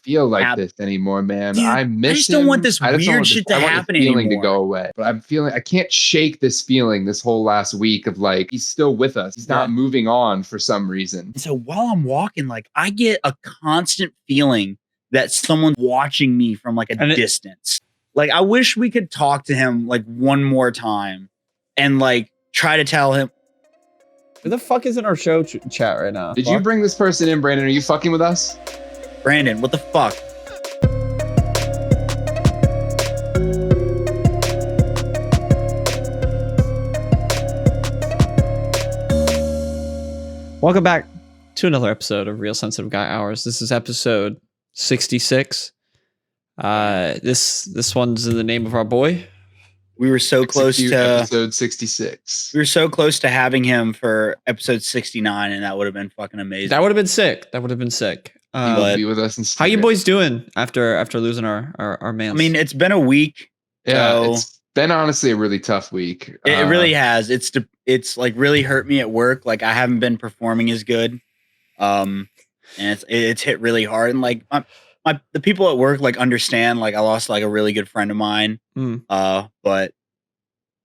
feel like this anymore, man. Dude, I miss I just don't want this weird shit to happen anymore. I want the feeling to go away. But I'm feeling, I can't shake this feeling this whole last week of like, he's still with us. He's not moving on for some reason. So while I'm walking, like I get a constant feeling that someone's watching me from like a distance. Like I wish we could talk to him like one more time and like try to tell him. Who the fuck is in our show chat right now? Did you bring this person in, Brandon? Are you fucking with us? Brandon, what the fuck? Welcome back to another episode of Real Sensitive Guy Hours. This is episode 66. This one's in the name of our boy. We were so close to episode 66. We were so close to having him for episode 69, and that would have been fucking amazing. That would have been sick. That would have been sick. He will be with us in how you boys doing after losing our man? I mean, it's been a week. Yeah, so it's been honestly a really tough week. It really has. It's like really hurt me at work. Like I haven't been performing as good. And it's hit really hard. And like the people at work like understand. Like I lost like a really good friend of mine. But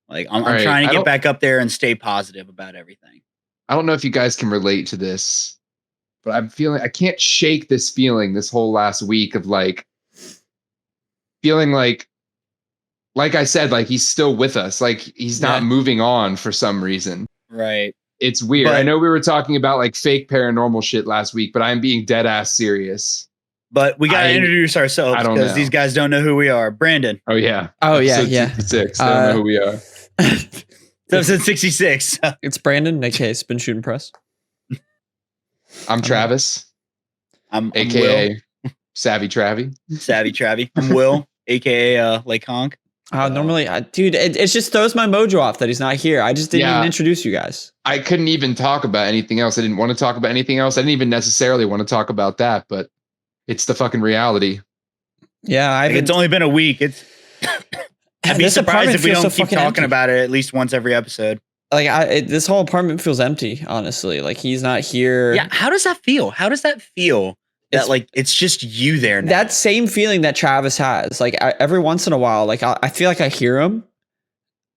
like I'm trying to get back up there and stay positive about everything. I don't know if you guys can relate to this, but I'm feeling, I can't shake this feeling this whole last week of like feeling like I said, like he's still with us. Like he's not moving on for some reason. Right. It's weird. I know we were talking about like fake paranormal shit last week, but I'm being dead ass serious. But we got to introduce ourselves because these guys don't know who we are. Brandon. Oh, yeah. Oh, yeah. Episode 66. They don't know who we are. Episode 66. It's Brandon, aka SPINSHOOTIMPRESS. I'm Travis. I'm aka Savvy Travy. Savvy Travy. I'm Will, aka Lake Honk. Normally, dude, it just throws my mojo off that he's not here. I just didn't even introduce you guys. I couldn't even talk about anything else. I didn't want to talk about anything else. I didn't even necessarily want to talk about that, but it's the fucking reality. Yeah, it's only been a week. I'd be surprised if we don't keep talking about it at least once every episode. Like this whole apartment feels empty, honestly. Like he's not here. Yeah, how does that feel? How does that feel? That like it's just you there now. That same feeling that Travis has. Like every once in a while, like I feel like I hear him.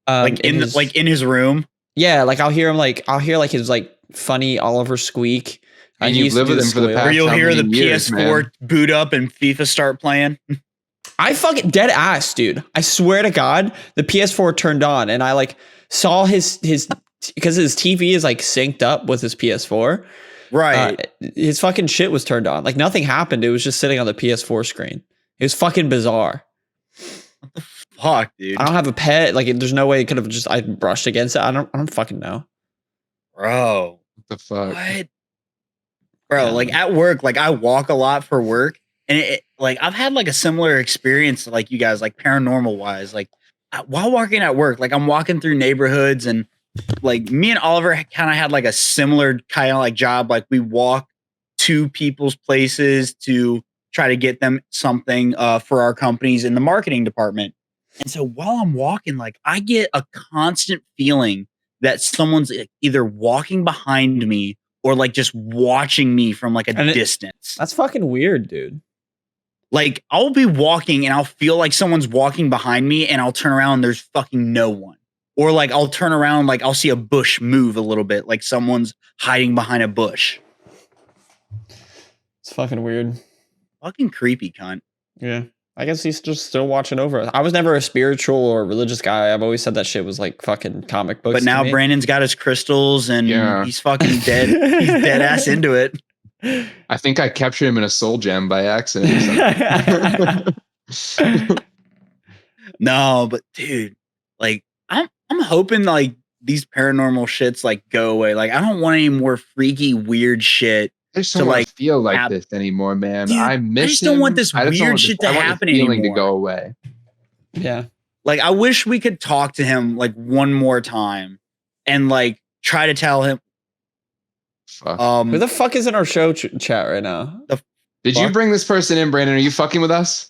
Like in his room. Yeah, like I'll hear like his like funny Oliver squeak. And you live with him for the past. Where you'll hear the years, PS4 boot up and FIFA start playing. I fucking dead ass, dude. I swear to God, the PS4 turned on, and I like saw his because his TV is like synced up with his PS4. Right. His fucking shit was turned on. Like nothing happened. It was just sitting on the PS4 screen. It was fucking bizarre. What the fuck, dude? I don't have a pet. Like there's no way it could have just I brushed against it. I don't fucking know. Bro. What the fuck? What? Bro, like at work, like I walk a lot for work, and like I've had like a similar experience like you guys, like paranormal wise. Like while walking at work, like I'm walking through neighborhoods, and like me and Oliver kind of had like a similar kind of like job. Like we walk to people's places to try to get them something for our companies in the marketing department. And so while I'm walking, like I get a constant feeling that someone's either walking behind me or like just watching me from like a distance. That's fucking weird, dude. Like I'll be walking and I'll feel like someone's walking behind me, and I'll turn around and there's fucking no one. Or like I'll turn around, like I'll see a bush move a little bit, like someone's hiding behind a bush. It's fucking weird. Fucking creepy, cunt. Yeah. I guess he's just still watching over us. I was never a spiritual or religious guy. I've always said that shit was like fucking comic books. But now Brandon's got his crystals and he's fucking dead. He's dead ass into it. I think I captured him in a soul gem by accident. No, but dude, like I'm hoping like these paranormal shits like go away. Like I don't want any more freaky weird shit. I just don't like feel like this anymore, man. Dude, I miss. I just don't want this weird shit to happen anymore. Feeling to go away. Yeah. Like I wish we could talk to him like one more time and like try to tell him. Fuck. Who the fuck is in our show chat right now? Did you bring this person in, Brandon? Are you fucking with us?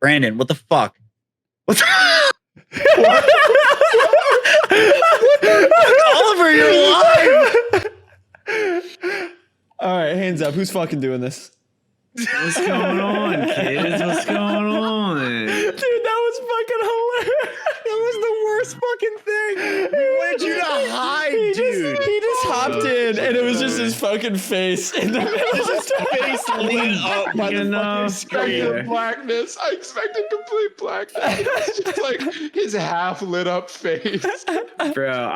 Brandon, what the fuck? What the Oliver, you're live. All right, hands up. Who's fucking doing this? What's going on, kids? What's going on? Dude, that was fucking hilarious. That was the worst fucking thing. We wanted you to hide, dude. He just hopped in, and it was just his fucking face in the middle. His face lit up by the fucking screen. Expected blackness. I expected complete blackness. It's just like his half lit up face. Bro,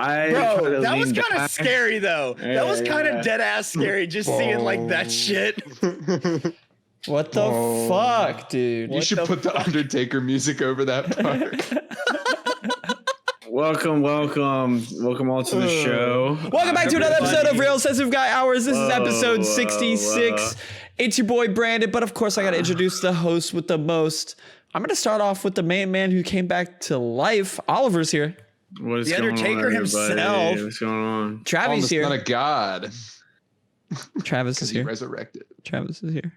That was kind of scary, though. That was kind of dead ass scary, just seeing like that shit. What the fuck, dude? You should put the Undertaker music over that part. Welcome all to the show. Welcome back to another episode of Real Sensitive Guy Hours. This is episode 66. It's your boy Brandon, but of course I gotta introduce the host with the most. I'm gonna start off with the main man who came back to life. Oliver's here. What is The going Undertaker on, himself. everybody? What's going on? Travis here. Not a god. Travis is He here. resurrected. Travis is here.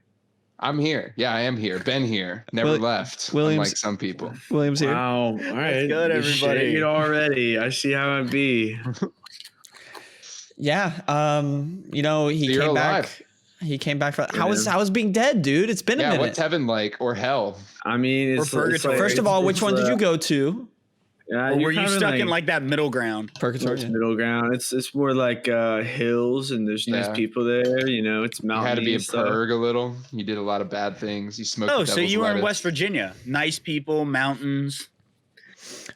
I'm here. Yeah, I am here. Been here. Never left. Williams- Unlike some people. William's here. Wow. All right. good, You're everybody? shaking already. I see how it be. Yeah. You know, he So you're came back. alive. He came back for how was being dead, dude? It's been a Yeah, minute. what's heaven like or hell? I mean, it's purgatory. First of all, which one did you go to? Yeah, Or you're were you kinda stuck in like that middle ground? Purgatory. it's middle ground? It's more like hills and there's nice Yeah. people there. You know, it's You mountains. had to be a and stuff. purg a little. You did a lot of bad things. You smoked. Oh, the so devil's you were in lettuce. West Virginia. Nice people, mountains.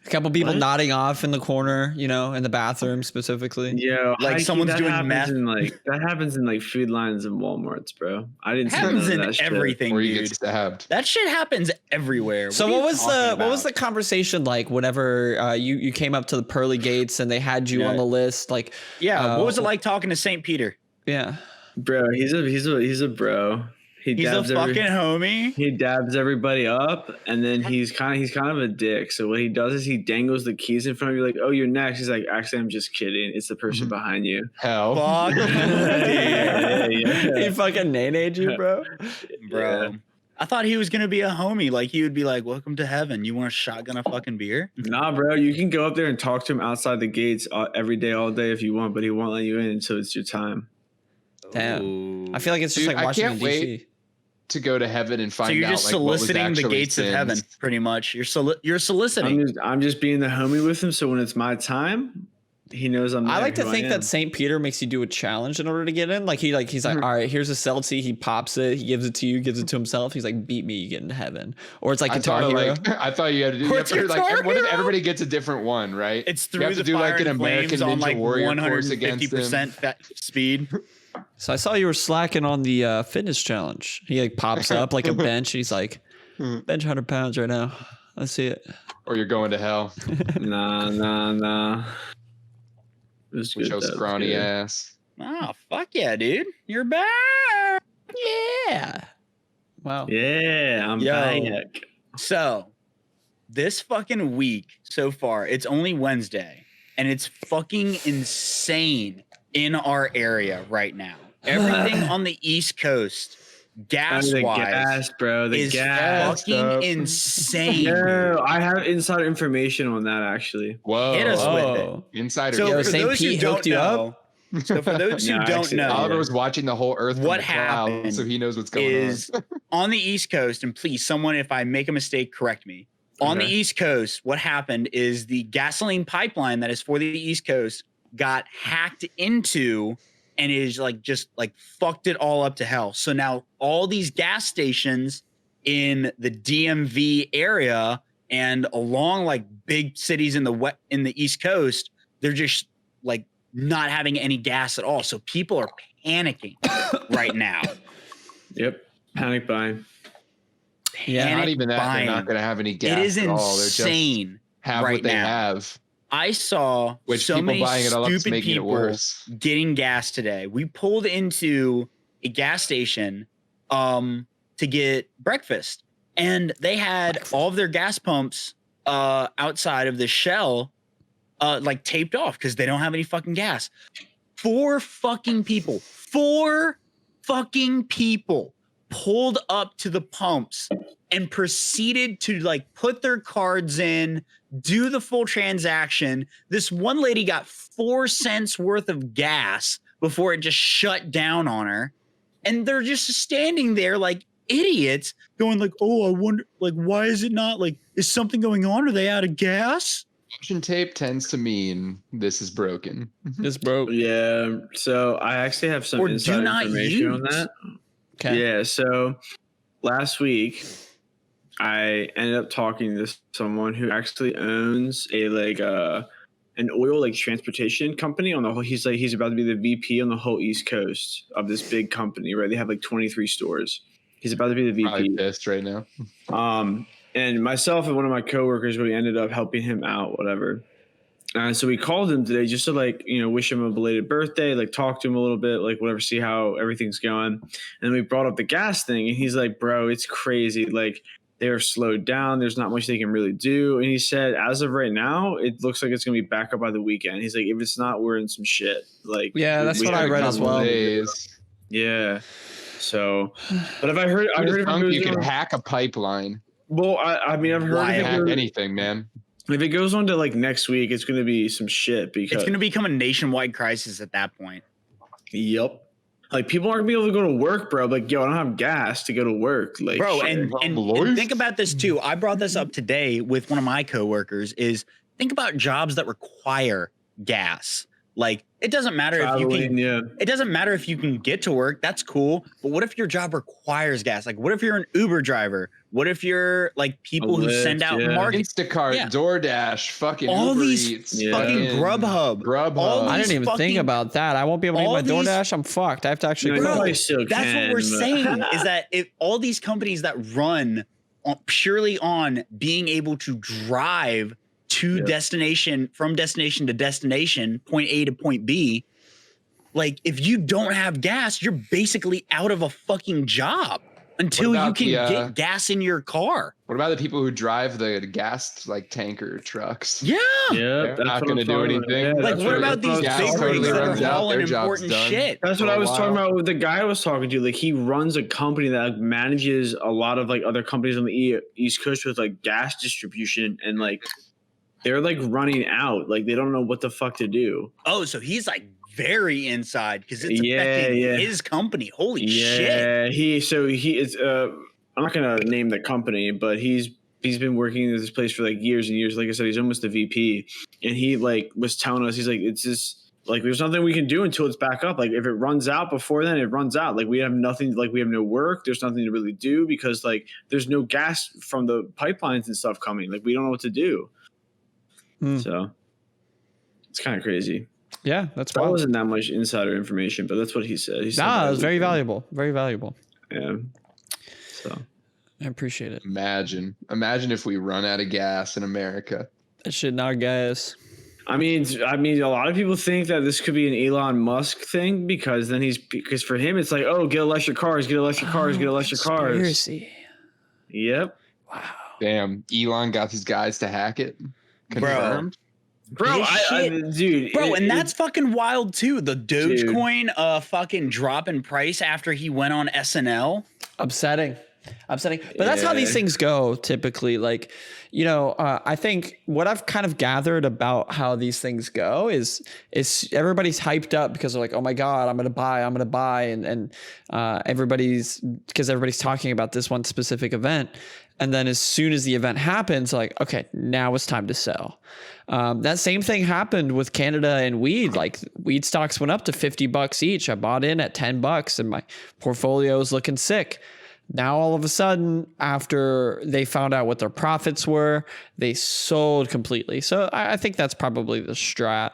A couple people What? nodding off in the corner, you know, in the bathroom specifically. Yeah, Like high-key, someone's that doing happens meth. that happens in like food lines and Walmarts, bro. I didn't see none Happens of in that shit. everything, Or you dude. get stabbed. That shit happens everywhere. So are what you was talking the about? conversation like whenever you came up to the pearly gates and they had you Yeah. on the list? Like, Yeah, what was it like talking to St. Peter? yeah, Bro, he's a bro. He's a fucking homie. He dabs everybody up, and then he's kind of a dick. So what he does is he dangles the keys in front of you, like, "Oh, you're next." He's like, "Actually, I'm just kidding. It's the person behind you." Hell. Fuck he fucking nay-nayed you, bro. bro. Yeah. I thought he was gonna be a homie. Like he would be like, "Welcome to heaven. You want a shotgun a fucking beer?" Nah, bro, you can go up there and talk to him outside the gates every day, all day if you want, but he won't let you in until it's your time. Damn. Ooh. I feel like it's just Dude, like I Washington can't wait D.C. to go to heaven and find So you're out just like, what was soliciting the actually gates of sins. heaven, pretty much. You're soliciting. I'm just being the homie with him, so when it's my time, he knows I'm there. I like to who think am. that St. Peter makes you do a challenge in order to get in. Like he's like, all right, here's a Celtic. He pops it. He gives it to you. Gives it to himself. He's like, beat me, you get into heaven. Or it's like I Guitar thought, Hero. like, I thought you had to do. You have What's to, like, Guitar what if Hero? everybody gets a different one, right? It's You through have the to do fire like an and American flames on Ninja like Warrior course against him. 150% speed. So I saw you were slacking on the fitness challenge. He like pops up like a bench. He's like, bench 100 pounds right now. Let's see it. Or you're going to hell. Nah. It was With good, your though. It was scrawny good. ass. Oh fuck yeah, dude! You're back. Yeah. Wow. Yeah, I'm Yo. back. So, this fucking week so far, it's only Wednesday, and it's fucking insane in our area right now. Everything on the East Coast, gas The wise, gas, bro. The is gas. fucking up. insane. No, I have inside information on that actually. Whoa. Hit us with it. Oh. Insider. So Yo, for St. those who Pete don't hooked you know, up? so for those who No, don't actually, know, Oliver was watching the whole Earth from What the clouds, happened so he knows what's going is on. on the East Coast, and please, someone, if I make a mistake, correct me. On the Okay. East Coast, what happened is the gasoline pipeline that is for the East Coast got hacked into and is like just like fucked it all up to hell. So now all these gas stations in the DMV area and along like big cities in the East Coast, they're just like not having any gas at all. So people are panicking right now. Yep. Panic buying. Yeah. Not even that. buying. They're not going to have any gas It is at all. They're insane. just have right what they now. have, I saw which so people many buying it all up is stupid making it people worse. getting gas today. We pulled into a gas station to get breakfast, and they had all of their gas pumps outside of the shell like taped off because they don't have any fucking gas. Four fucking people pulled up to the pumps and proceeded to like put their cards in, do the full transaction. This one lady got 4 cents worth of gas before it just shut down on her. And they're just standing there like idiots going like, oh, I wonder, like, why is it not like, is something going on? Are they out of gas? Caution tape tends to mean this is broken. This broke. Yeah. So I actually have some Or do inside not information on use. that. Okay. Yeah. So last week, I ended up talking to someone who actually owns an oil transportation company on the whole. He's about to be the VP on the whole East Coast of this big company, right? They have 23 stores. He's about to be the VP. Probably pissed right now. And myself and one of my coworkers, we ended up helping him out, whatever. So we called him today just to wish him a belated birthday, talk to him a little bit, whatever, see how everything's going. And we brought up the gas thing, and he's like, bro, it's crazy. They're slowed down. There's not much they can really do. And he said, as of right now, it looks like it's going to be back up by the weekend. He's like, if it's not, we're in some shit. Yeah, that's what I read as well. Days. Yeah. So, but if I heard you can hack a pipeline. Well, I mean, I've heard Why? Hack anything, man. if it goes on to next week, it's going to be some shit because It's going to become a nationwide crisis at that point. Yep. People aren't gonna be able to go to work, bro. Yo, I don't have gas to go to work. Bro, shit. and think about this too. I brought this up today with one of my coworkers is think about jobs that require gas. It doesn't matter if you can it doesn't matter if you can get to work, that's cool. But what if your job requires gas? What if you're an Uber driver? What if you're people who send out market Instacart, DoorDash, fucking all Uber these Eats, fucking Grubhub. I didn't even think about that. I won't be able to eat my DoorDash. I'm fucked. I have to actually. Bro, that's what we're saying is that if all these companies that run purely on being able to drive to destination, from destination to destination, point A to point B, if you don't have gas, you're basically out of a fucking job until you can get gas in your car. What about the people who drive the gas tanker trucks? Yeah. They're not going to do anything. What about these big rigs that are hauling important shit? That's what I was talking about with the guy I was talking to. He runs a company that manages a lot of other companies on the East Coast with gas distribution, and they're running out. They don't know what the fuck to do. Oh, so he's very inside because it's affecting his company. Holy shit. He is I'm not gonna name the company, but he's been working at this place for years and years. Like I said, he's almost a VP, and he was telling us, he's it's just there's nothing we can do until it's back up. If it runs out before then, it runs out. We have nothing. We have no work. There's nothing to really do because there's no gas from the pipelines and stuff coming. We don't know what to do. So it's kind of crazy. Yeah, that's that wild. wasn't that much insider information, but that's what he said. He said it was very valuable. Very valuable. Yeah. So I appreciate it. Imagine if we run out of gas in America. That shit not gas. I mean, a lot of people think that this could be an Elon Musk thing because for him it's get electric cars, get electric cars, get electric cars. Conspiracy. Yep. Wow. Damn, Elon got these guys to hack it. Confirmed. Bro, dude. And that's fucking wild too. The Dogecoin fucking drop in price after he went on SNL. Upsetting. But that's how these things go typically. I think what I've kind of gathered about how these things go is everybody's hyped up because they're oh my God, I'm going to buy. And everybody's talking about this one specific event. And then as soon as the event happens, okay, now it's time to sell. That same thing happened with Canada and weed. Weed stocks went up to $50 each. I bought in at $10 and my portfolio is looking sick. Now, all of a sudden, after they found out what their profits were, they sold completely. So I think that's probably the strat.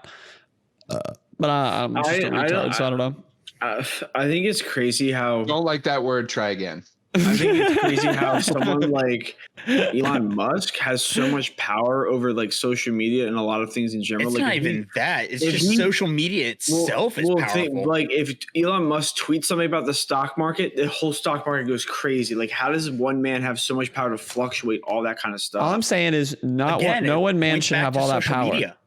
But I'm just a retard, so I don't know. I think it's crazy how... Don't like that word, try again. I think it's crazy how someone like Elon Musk has so much power over social media and a lot of things in general. It's not even that. It's just social media itself is powerful. If Elon Musk tweets something about the stock market, the whole stock market goes crazy. How does one man have so much power to fluctuate all that kind of stuff? All I'm saying is no one man should have all that power. Media.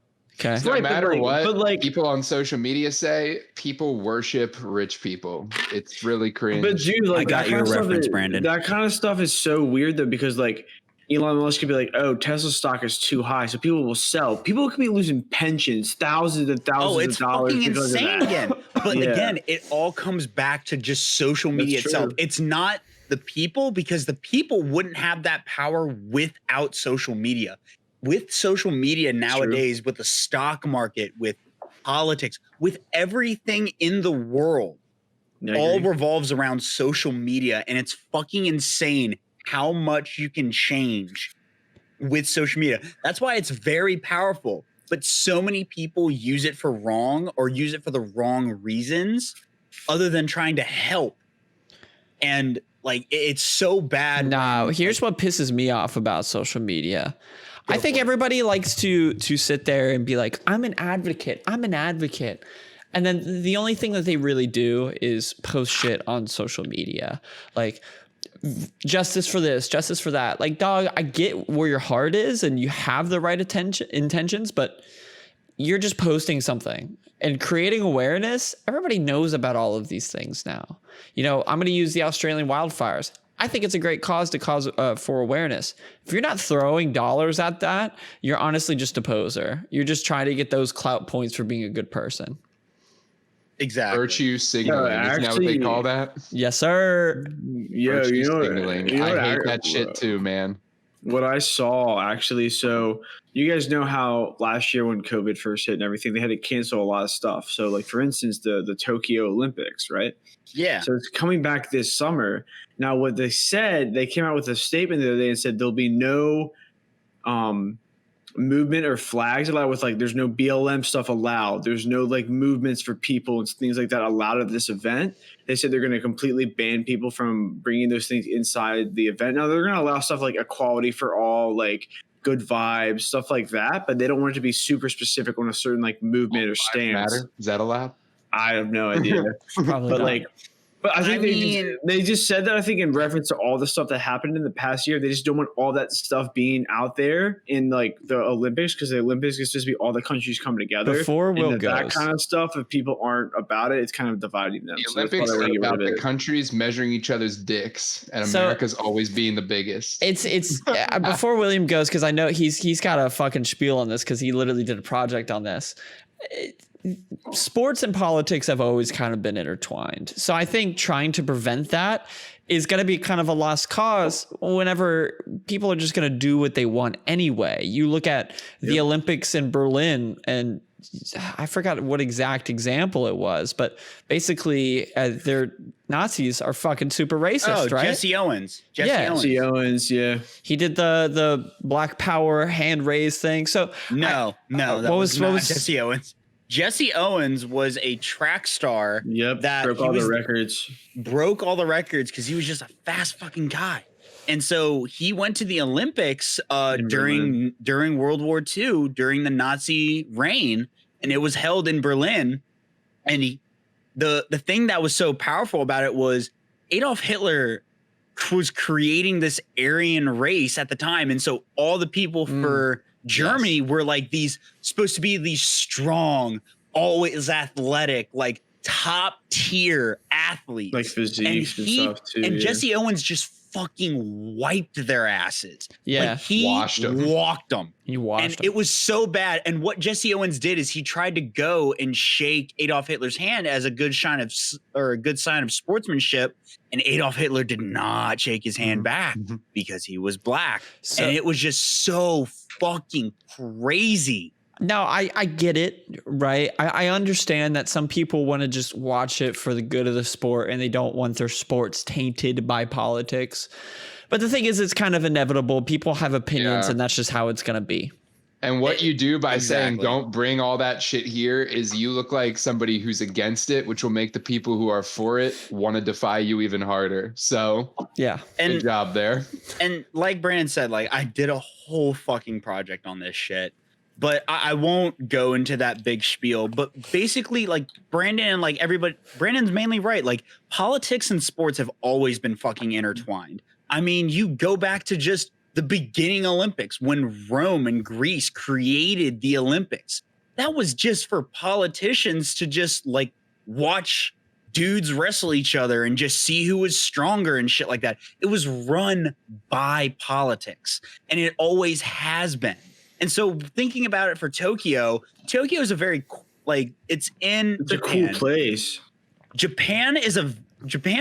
Okay. No matter what people on social media say, people worship rich people. It's really cringe. But dude, I got your reference, Brandon. That kind of stuff is so weird though, because Elon Musk could be oh, Tesla stock is too high, so people will sell. People could be losing pensions, thousands and thousands of dollars. It's fucking insane again. But again, it all comes back to just social media itself. It's not the people, because the people wouldn't have that power without social media. With social media nowadays, with the stock market, with politics, with everything in the world, all revolves around social media. And it's fucking insane how much you can change with social media. That's why it's very powerful. But so many people use it for wrong, or use it for the wrong reasons, other than trying to help. And like, it's so bad. No, here's what pisses me off about social media. I think everybody likes to sit there and be like, I'm an advocate. And then the only thing that they really do is post shit on social media. Like, justice for this, justice for that. Like, dog, I get where your heart is and you have the right intentions, but you're just posting something and creating awareness. Everybody knows about all of these things now. You know, I'm going to use the Australian wildfires. I think it's a great cause for awareness. If you're not throwing dollars at that, you're honestly just a poser. You're just trying to get those clout points for being a good person. Exactly. Virtue signaling. Isn't that what they call that? Yes, sir. Yeah, Virtue signaling. I hate that shit too, man. What I saw actually, so you guys know how last year when COVID first hit and everything, they had to cancel a lot of stuff. So like, for instance, the Tokyo Olympics, right? Yeah. So it's coming back this summer. Now, what they said, they came out with a statement the other day and said there'll be no movement or flags allowed, with like, there's no BLM stuff allowed. There's no like movements for people and things like that allowed at this event. They said they're going to completely ban people from bringing those things inside the event. Now they're going to allow stuff like equality for all, like good vibes, stuff like that, but they don't want it to be super specific on a certain like movement or stance. Matter? Is that allowed? I have no idea. Probably But not. like, but I think they just said that, I think, in reference to all the stuff that happened in the past year. They just don't want all that stuff being out there in like the Olympics, because the Olympics is supposed to be all the countries coming together. Before Will and that goes, kind of stuff, if people aren't about it, it's kind of dividing them. The So that's Olympics why they are wanna get rid about of the it. countries measuring each other's dicks, and So- America's always being the biggest. it's before William goes, because I know he's got a fucking spiel on this because he literally did a project on this. Sports and politics have always kind of been intertwined. So I think trying to prevent that is going to be kind of a lost cause whenever people are just going to do what they want anyway. You look at the Olympics in Berlin, and I forgot what exact example it was, but basically their Nazis are fucking super racist, right? Jesse Owens. Jesse Owens, yeah. He did the Black Power hand raise thing. So No, that what was Jesse Owens. Jesse Owens was a track star. Yep. That broke all the records. Broke all the records because he was just a fast fucking guy. And so he went to the Olympics during World War II, during the Nazi reign, and it was held in Berlin. And the thing that was so powerful about it was Adolf Hitler was creating this Aryan race at the time. And so all the people for Germany were like supposed to be these strong, always athletic, like top tier athletes, Like physiques and stuff too. And yeah. Jesse Owens just fucking wiped their asses. Yeah. Like, he Washed 'em. walked them. he watched And it was so bad. And what Jesse Owens did is he tried to go and shake Adolf Hitler's hand as a good sign of sportsmanship. And Adolf Hitler did not shake his hand back because he was black. So- and it was just so fucking crazy. No, I get it, right? I understand that some people want to just watch it for the good of the sport and they don't want their sports tainted by politics. But the thing is, it's kind of inevitable. People have opinions, Yeah. and that's just how it's going to be. And what you do by saying Exactly. don't bring all that shit here is you look like somebody who's against it, which will make the people who are for it want to defy you even harder. So Yeah. good And job there. and like Brandon said, like I did a whole fucking project on this shit. But I won't go into that big spiel. But basically, like Brandon and like everybody, Brandon's mainly right. Like politics and sports have always been fucking intertwined. I mean, you go back to just the beginning Olympics when Rome and Greece created the Olympics. That was just for politicians to just like watch dudes wrestle each other and just see who was stronger and shit like that. It was run by politics, and it always has been. And so thinking about it for Tokyo is a very it's in It's a Japan. cool place. Japan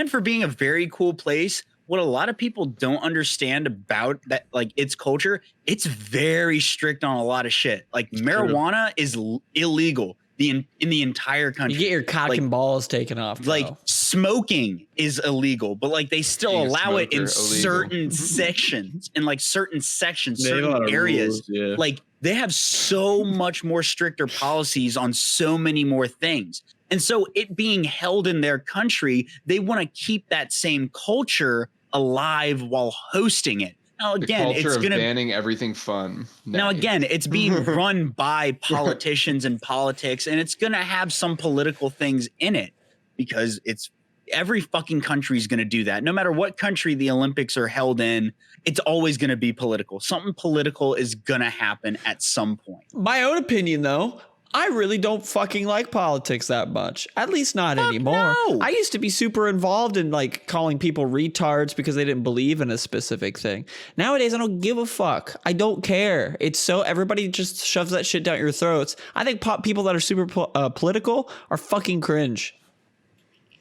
for being a very cool place what a lot of people don't understand about that, like its culture, it's very strict on a lot of shit. Like marijuana is illegal in the entire country. You get your cock like, and balls taken off, bro. Like smoking is illegal, but like they still Being a allow it in smoker, certain sections, in like certain sections, They have a lot certain of areas. rules, Like they have so much more stricter policies on so many more things. And so it being held in their country, they want to keep that same culture alive while hosting it. Now, again, the culture it's of going to banning everything fun. now, Nice. again, it's being run by politicians and politics, and it's going to have some political things in it because it's every fucking country is going to do that. No matter what country the Olympics are held in, it's always going to be political. Something political is going to happen at some point. My own opinion, though, I really don't fucking like politics that much. At least not Fuck anymore. no. I used to be super involved in like calling people retards because they didn't believe in a specific thing. Nowadays, I don't give a fuck. I don't care. It's so everybody just shoves that shit down your throats. I think people that are super political are fucking cringe.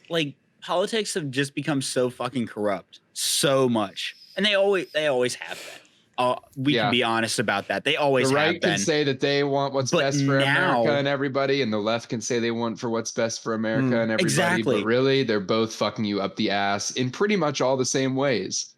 Like politics have just become so fucking corrupt, so much, and they always have been. We can be honest about that. They always the have right been. can say that they want what's But best for now- America and everybody, and the left can say they want for what's best for America and everybody. exactly. But really, they're both fucking you up the ass in pretty much all the same ways.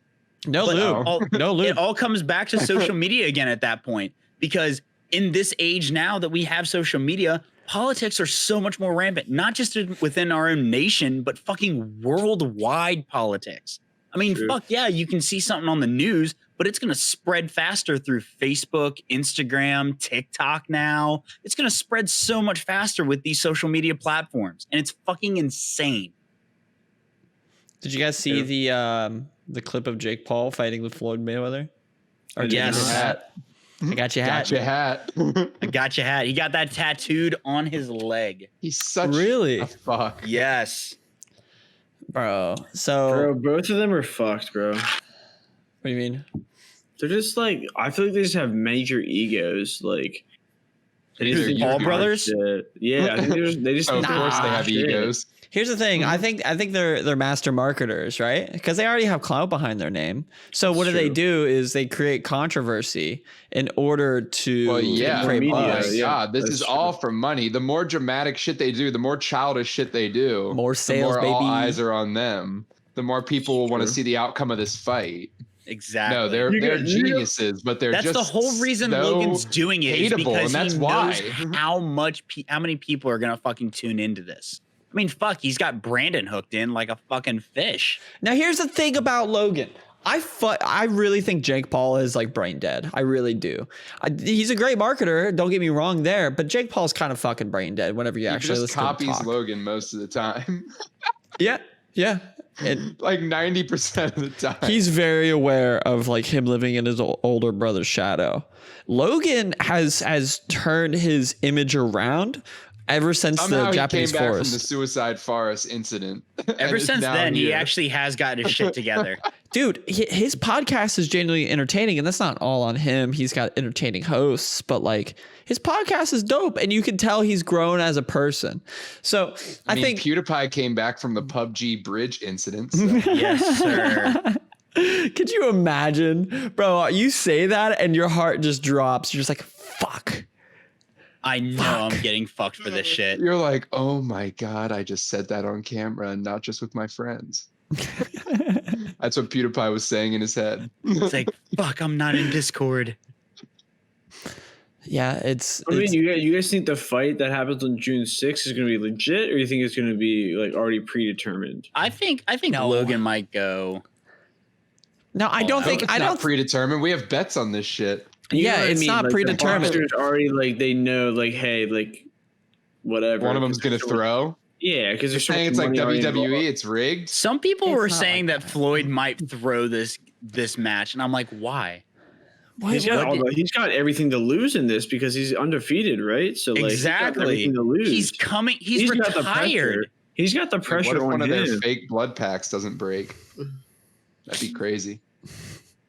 No But lube. No lube. It all comes back to social media again at that point, because in this age now that we have social media, politics are so much more rampant, not just within our own nation, but fucking worldwide politics. I mean, True. fuck yeah, you can see something on the news, but it's going to spread faster through Facebook, Instagram, TikTok now. It's going to spread so much faster with these social media platforms, and it's fucking insane. Did you guys see the clip of Jake Paul fighting with Floyd Mayweather? Or Yes. Jake Hat? I got your hat. Got your hat. I got your hat. He got that tattooed on his leg. He's such Really? a fuck. Yes. Bro. So Bro, both of them are fucked, bro. what do you mean? They're just like, I feel like they just have major egos. Like, they These are think Paul they're brothers? shit. Yeah, I think they just Of think they're course, they have shit. egos. Here's the thing. I think they're master marketers, right? Because they already have clout behind their name. So what That's do they true. do is they create controversy in order to Well, yeah. create Media, Oh my buzz. yeah. god, this that's is true. all for money. The more dramatic shit they do, the more childish shit they do, More sales, the more all baby. eyes are on them. The more people will want to True. see the outcome of this fight. Exactly. No, they're geniuses, but they're That's just the whole reason so Logan's doing it is hateable, because and that's he why. knows how many people are gonna fucking tune into this. I mean, fuck, he's got Brandyn hooked in like a fucking fish. Now here's the thing about Logan. I really think Jake Paul is like brain dead. I really do. He's a great marketer. Don't get me wrong there, but Jake Paul's kind of fucking brain dead whenever you He actually just listen to him copies talk. Logan most of the time. Yeah. And Like 90% of the time. he's very aware of like him living in his older brother's shadow. Logan has turned his image around ever since Somehow the he Japanese came back forest. from the suicide forest incident. and Ever is since now then, he here. actually has gotten his shit together. Dude, his podcast is genuinely entertaining, and that's not all on him. He's got entertaining hosts, but like his podcast is dope, and you can tell he's grown as a person. So I mean, think PewDiePie came back from the PUBG bridge incident. So. Yes, sir. could you imagine, bro? You say that, and your heart just drops. You're just like, fuck. I know I'm getting fucked for this shit. You're like, oh my God, I just said that on camera and not just with my friends. That's what PewDiePie was saying in his head. It's like, fuck, I'm not in Discord. Yeah, it's. I mean, you guys think the fight that happens on June 6th is going to be legit, or you think it's going to be like already predetermined? I think No. Logan might go. No, I don't think. It's I not don't. predetermined. We have bets on this shit. You know Yeah, what I it's mean? not Like, predetermined. The boxers already like they know like, hey, like whatever. One of them's gonna throw. Yeah, because They're saying it's like WWE. It's rigged. Some people It's were not saying like that Floyd might throw this match, and I'm like, why? He's got everything to lose in this because he's undefeated, right? So like, he's got Exactly. everything to lose. He's coming. He's got the pressure. retired. He's got the Like, pressure what if on one of their him. fake blood packs doesn't break? That'd be crazy.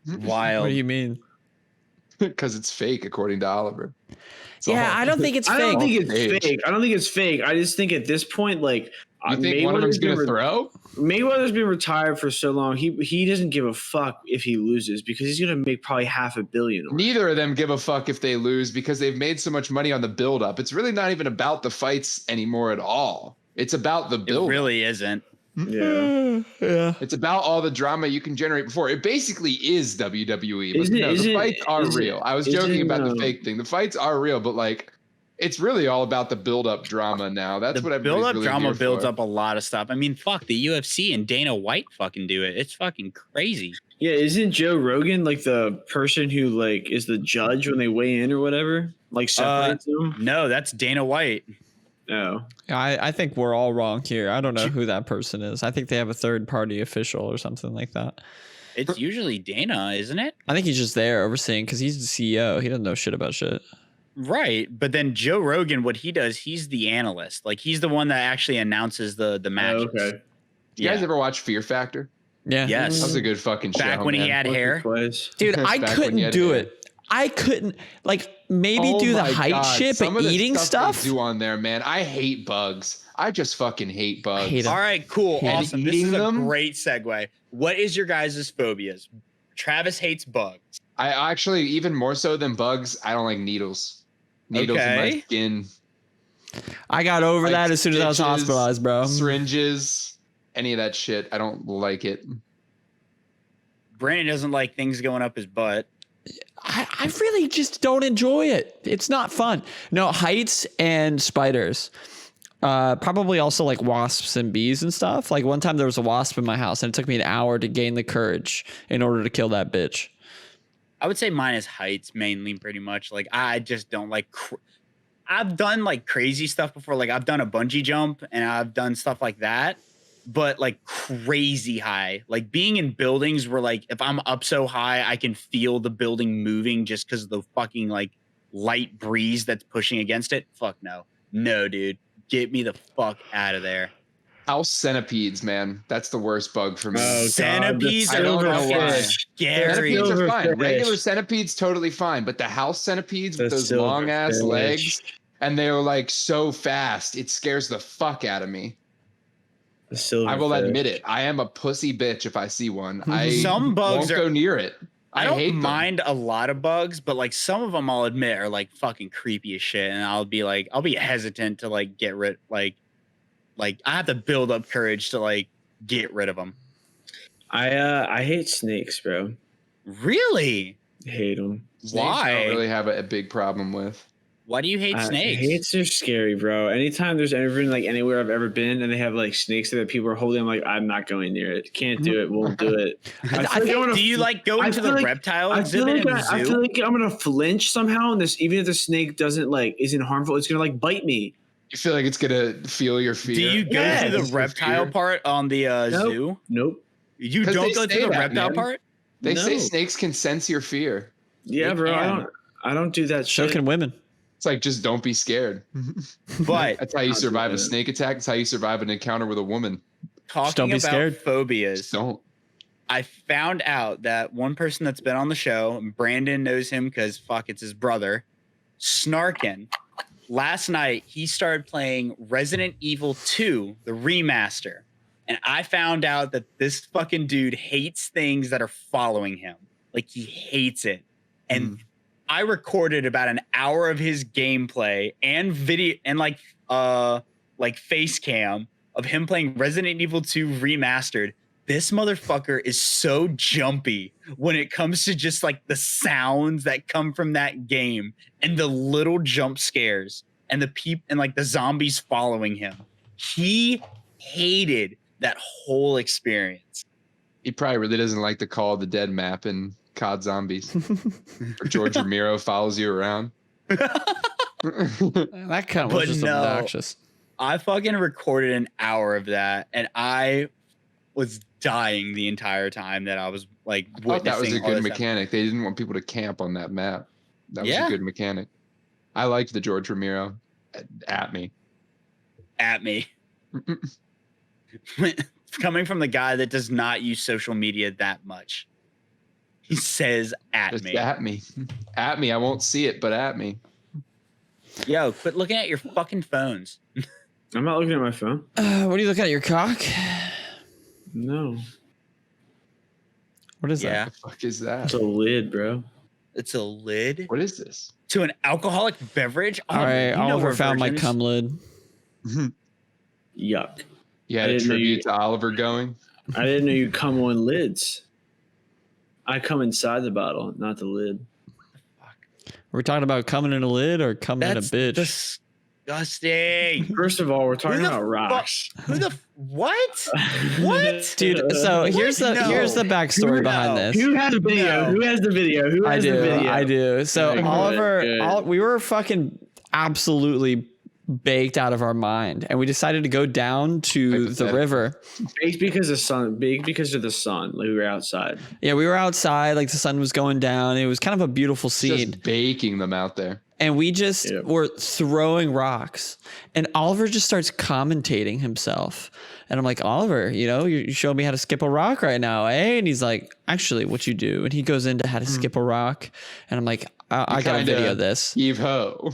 What Wild. do you mean? Because it's fake, according to Oliver. It's Yeah, all- I don't think it's I fake. don't think it's Age. fake. I don't think it's fake. I just think at this point, like, You think one of them's going to throw? Mayweather's been retired for so long. He doesn't give a fuck if he loses because he's going to make probably $500 million. Neither of them give a fuck if they lose because they've made so much money on the build-up. It's really not even about the fights anymore at all. It's about the build-up. It really isn't. Yeah. Yeah. It's about all the drama you can generate before. It basically is WWE. But the fights are real. I was joking about the fake thing. The fights are real, but like, it's really all about the build-up drama now. That's what everybody's build-up really drama here builds for. up a lot of stuff. I mean, fuck, the UFC and Dana White fucking do it. It's fucking crazy. Yeah, isn't Joe Rogan like the person who like is the judge when they weigh in or whatever? Like separates them? No, that's Dana White. Oh. I think we're all wrong here. I don't know who that person is. I think they have a third-party official or something like that. It's usually Dana, isn't it? I think he's just there overseeing because he's the CEO. He doesn't know shit about shit. Right, but then Joe Rogan, what he does, he's the analyst. Like he's the one that actually announces the matches. Oh, okay. You guys ever watch Fear Factor? Yeah. Yes. That was a good fucking show. Back when he had hair. Dude, I Back when you couldn't had do hair. it. I couldn't like maybe do the my height God, shit, some but of the eating stuff. they do on there, man. I hate bugs. I just fucking hate bugs. hate 'em. All right, cool, And awesome. This eating is a them? great segue. What is your guys' phobias? Travis hates bugs. I actually, even more so than bugs, I don't like needles. Needles in my Okay. skin, I got over Like that as soon as I was stitches, hospitalized, bro. syringes, any of that shit. I don't like it. Brandon doesn't like things going up his butt. I really just don't enjoy it. It's not fun. No, heights and spiders. Probably also like wasps and bees and stuff. Like one time there was a wasp in my house and it took me an hour to gain the courage in order to kill that bitch. I would say mine is heights mainly, pretty much. Like I just don't like. I've done like crazy stuff before. Like I've done a bungee jump and I've done stuff like that, but like crazy high. Like being in buildings where like if I'm up so high, I can feel the building moving just because of the fucking like light breeze that's pushing against it. Fuck no, dude, get me the fuck out of there. House centipedes, man. That's the worst bug for me. Oh, God, Centipedes I are don't know fucking why. scary. Centipedes are fine. Silverfish. Regular centipedes, totally fine. But the house centipedes with The those long ass silverfish. legs, and they're like so fast, it scares the fuck out of me. I will admit it. I am a pussy bitch if I see one. I Some bugs won't go near it. I hate don't them. mind a lot of bugs, but like some of them I'll admit are like fucking creepy as shit. And I'll be hesitant to like get rid, like I have to build up courage to like get rid of them. I hate snakes, bro. Really? Hate them. Snakes Why? I don't really have a big problem with. Why do you hate snakes? Snakes are scary, bro. Anytime there's ever been like anywhere I've ever been and they have like snakes that people are holding, I'm like, I'm not going near it. Can't do it. Won't do it. I think- Do you like go I into feel the like- reptile I feel exhibit like in the zoo? I feel like I'm gonna flinch somehow, and this even if the snake doesn't like isn't harmful, it's gonna like bite me. You feel like it's gonna feel your fear. Do you go Yeah, to the It's your reptile fear. part on the Nope. zoo? Nope. You 'Cause don't they go to say the that, reptile man. part? They say No. snakes can sense your fear. Yeah, They bro. can. I don't do that So shit. can women. It's like just don't be scared. But That's how you I'll do survive a that. snake attack. It's how you survive an encounter with a woman. talking don't be about scared. phobias, Don't. I found out that one person that's been on the show, Brandon knows him because fuck, it's his brother, Snarkin. Last night, he started playing Resident Evil 2, the remaster. And I found out that this fucking dude hates things that are following him. Like, he hates it. And I recorded about an hour of his gameplay and video and like face cam of him playing Resident Evil 2 remastered. This motherfucker is so jumpy when it comes to just like the sounds that come from that game and the little jump scares and like the zombies following him. He hated that whole experience. He probably really doesn't like the Call of the Dead map in COD Zombies. Or George Romero follows you around. That kind of But was just no. obnoxious. I fucking recorded an hour of that and I was dying the entire time that I was like I thought that was a witnessing all good this mechanic. They didn't want people to camp on that map. That was Yeah. a good mechanic. I liked the George Romero at me. at me. Coming from the guy that does not use social media that much. He says at Just me. at me. At me. I won't see it, but at me. Yo, quit looking at your fucking phones. I'm not looking at my phone. What are you looking at? Your cock? No. What is Yeah. that? The fuck is that? It's a lid, bro. It's a lid What is this? to an alcoholic beverage. All right, Oliver found my cum lid. Yuck. You I had a didn't know tribute you- to Oliver going? I didn't know you come on lids. I come inside the bottle, not the lid. Are we talking about coming in a lid or coming That's in a bitch? disgusting. First of all, we're talking the about rocks. Who the what? What? Dude, so here's the No. here's the backstory behind this. Who has the video? No. Who has the video? Who has the video? I do. So Good, Oliver, good. we were fucking absolutely baked out of our mind, and we decided to go down to the river. Baked because of sun. Baked because of the sun. Like we were outside. Yeah, we were outside, like the sun was going down. It was kind of a beautiful scene. Just baking them out there. And we just Yep. were throwing rocks. And Oliver just starts commentating himself. And I'm like, Oliver, you showed me how to skip a rock right now, eh? And he's like, actually, what you do? And he goes into how to skip a rock. And I'm like, I got to Kinda video this. Heave ho. Oh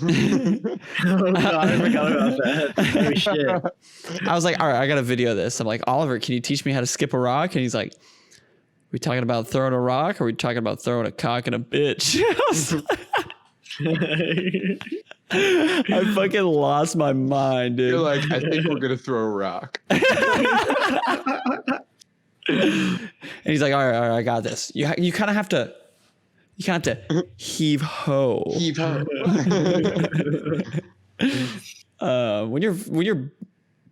god, I forgot about that. Oh shit. I was like, all right, I got to video this. I'm like, Oliver, can you teach me how to skip a rock? And he's like, we talking about throwing a rock or are we talking about throwing a cock and a bitch? I was like, I fucking lost my mind, dude. You're like, I think we're gonna throw a rock. And he's like, all right, I got this. You kind of have to heave ho. Heave ho. When you're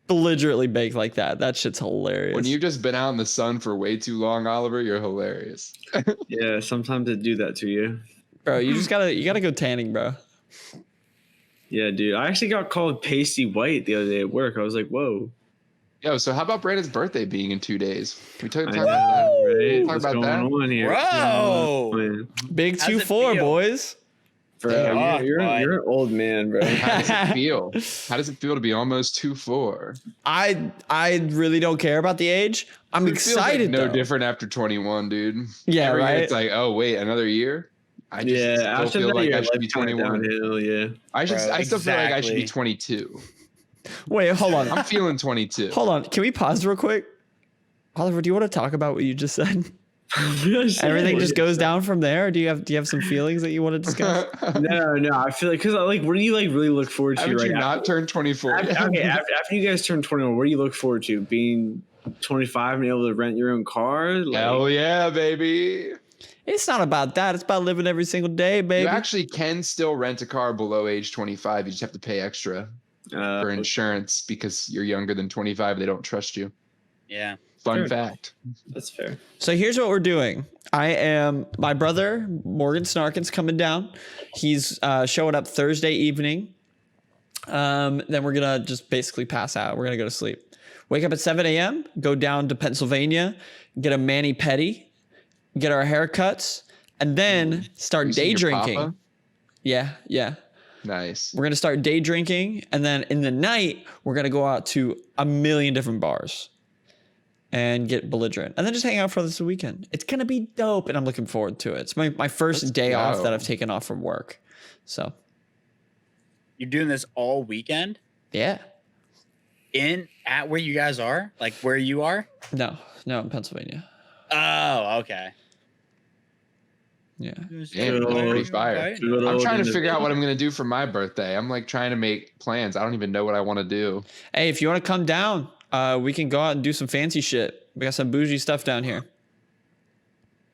belligerently baked like that shit's hilarious. When you've just been out in the sun for way too long, Oliver, you're hilarious. Yeah, sometimes they do that to you. bro, you gotta go tanning, bro. Yeah, dude. I actually got called pasty white the other day at work. I was like, whoa. Yo, so how about Brandon's birthday being in 2 days? We talk I about know, that. right? Talk What's about going that. on here? Bro. Big How's it 2-4, feel? boys. Bro, Yeah, you're an old man, bro. How does it feel? How does it feel to be almost 2-4? I really don't care about the age. I'm It feels like excited no though. different after 21, dude. Yeah, Every year right. It's like, oh wait, another year. I just Yeah, still after feel that, like your I should life be kinda 21. downhill, yeah. I Bro, still feel like I should be exactly. 22. Wait, hold on. I'm feeling 22. Hold on. Can we pause real quick? Oliver, do you want to talk about what you just said? Everything just goes down from there. Or do you have some feelings that you want to discuss? No. I feel like, because like, what do you like really look forward to Haven't right you now? not turned 24? Okay, after you guys turn 21, what do you look forward to? Being 25 and able to rent your own car? Like, Hell yeah, baby. It's not about that. It's about living every single day, baby. You actually can still rent a car below age 25. You just have to pay extra for insurance because you're younger than 25. They don't trust you. Yeah. Fun Fair. fact. That's fair. So here's what we're doing. My brother, Morgan Snarkin's coming down. He's showing up Thursday evening. Then we're going to just basically pass out. We're going to go to sleep. Wake up at 7 a.m., go down to Pennsylvania, get a mani-pedi, get our haircuts, and then start You seen day your drinking. papa? Yeah. Nice. We're going to start day drinking. And then in the night, we're going to go out to a million different bars and get belligerent. And then just hang out for this weekend. It's going to be dope. And I'm looking forward to it. It's my first Let's day off go. that I've taken off from work. So, You're doing this all weekend yeah. at where you guys are? Like where you are? No, in Pennsylvania. Oh, okay. Yeah. Damn, that's pretty fire. Okay. Good I'm old trying to in the- figure out what I'm going to do for my birthday. I'm like trying to make plans. I don't even know what I want to do. Hey, if you want to come down, we can go out and do some fancy shit. We got some bougie stuff down here.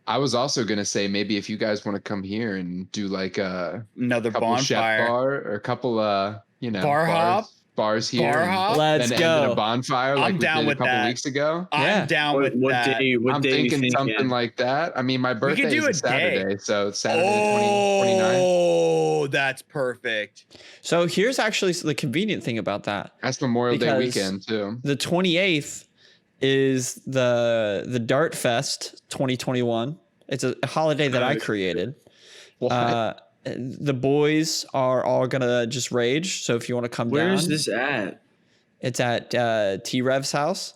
I was also going to say maybe if you guys want to come here and do like a Another couple chef bonfire. bar or a couple Bar hop? bars here. Bar and hop? Let's then end in go. a bonfire like I'm we down did a with couple that. weeks ago. Yeah. I'm down with What that. day? What I'm day you thinking something thinking? like that. I mean, my birthday could do is a a day. Saturday, so it's Saturday the 29th. Oh, that's perfect. So here's actually the convenient thing about that. That's Memorial Day Because- weekend too. The 28th is the Dart Fest 2021. It's a holiday that I created. The boys are all gonna just rage. So if you want to come Where down, is this at? it's at T-Rev's house.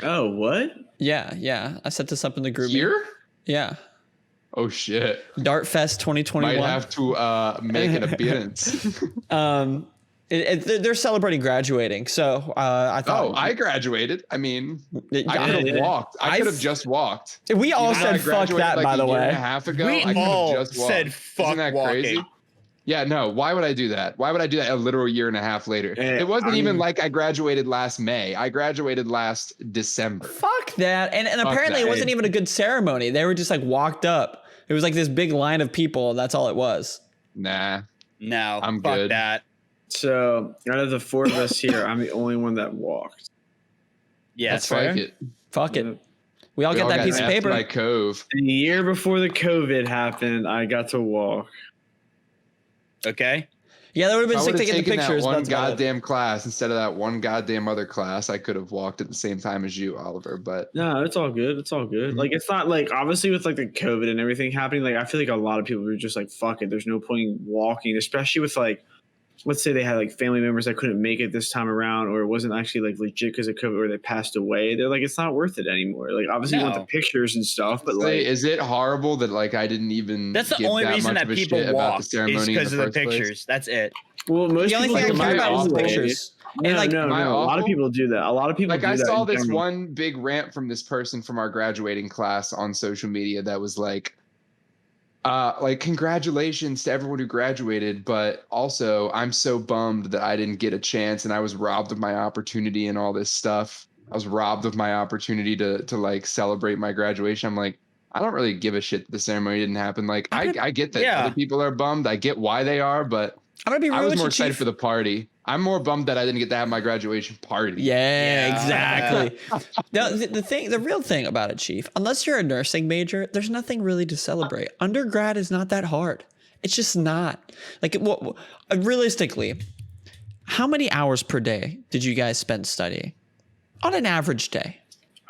Oh, what? Yeah. I set this up in the group. Here? Yeah. Oh shit! Dart Fest 2021. Might have to make an appearance. They're celebrating graduating, so I thought. Oh, I graduated. I mean, I I- could have walked. I could have just walked. we all You know, I said fuck graduated that, like by the a year and a way. half ago. We I could all have just walked. said fuck Isn't that walking. crazy? Yeah, no. Why would I do that? Why would I do that a literal year and a half later? It wasn't even like I graduated last May. I graduated last December. Fuck that. And Fuck apparently that. it wasn't even a good ceremony. They were just like walked up. It was like this big line of people. That's all it was. Nah, No, I'm fuck good. that. So out of the 4 of us here, I'm the only one that walked. Yeah, That's like fair. it. Fuck it. We all We get all that got piece of effed paper. by Cove. The year before the COVID happened, I got to walk. okay. Yeah, that would have been If I sick would to have get the taken pictures. that but one that's about it. goddamn class instead of that one goddamn other class, I could have walked at the same time as you, Oliver. But No, it's all good. It's all good. Like, it's not like, obviously with like the COVID and everything happening, like I feel like a lot of people were just like, fuck it. There's no point in walking, especially with like, let's say they had like family members that couldn't make it this time around, or it wasn't actually like legit because of COVID, or they passed away. They're like, it's not worth it anymore. Like, obviously you want No. the pictures and stuff, but say, like, is it horrible that like I didn't even? That's the give only that reason much that of a people shit about walk the is ceremony because in of the first place? pictures. That's it. well, most The only people thing I Like, care am I about is the awful? pictures. No, And like, no, am I no. A lot of awful? people do that. A lot of people Like do I that saw in this general. one big rant from this person from our graduating class on social media that was like congratulations to everyone who graduated, but also I'm so bummed that I didn't get a chance and I was robbed of my opportunity and all this stuff. I was robbed of my opportunity to like celebrate my graduation. I'm like, I don't really give a shit that the ceremony didn't happen. Like I get that Yeah. other people are bummed. I get why they are, but I'm gonna be I real was with more you, excited Chief. for the party. I'm more bummed that I didn't get to have my graduation party. Yeah, Yeah. exactly. The real thing about it, Chief, unless you're a nursing major, there's nothing really to celebrate. Undergrad is not that hard. It's just not. Like, realistically, how many hours per day did you guys spend studying on an average day?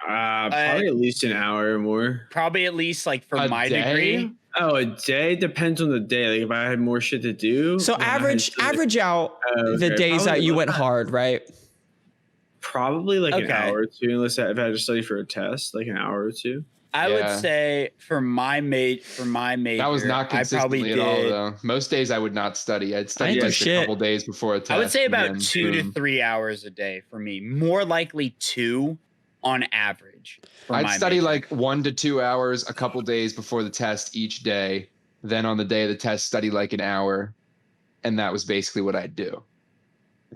Probably at least an hour or more. Probably at least like for A my day? degree. Oh, a day depends on the day. Like if I had more shit to do. So then I had average to, like, average out the okay, days that probably you less went than- hard, right? Probably like an Okay. hour or two, unless if I had to study for a test, like an hour or two. I Yeah. would say for my major, That was not I probably consistently did. at all, though. Most days I would not study. I'd study didn't do like shit. a couple days before a test. I would say and about then 2 to boom. 3 hours a day for me. More likely 2 on average. For I'd my study major. like 1 to 2 hours a couple days before the test each day. Then on the day of the test, study like an hour. And that was basically what I'd do.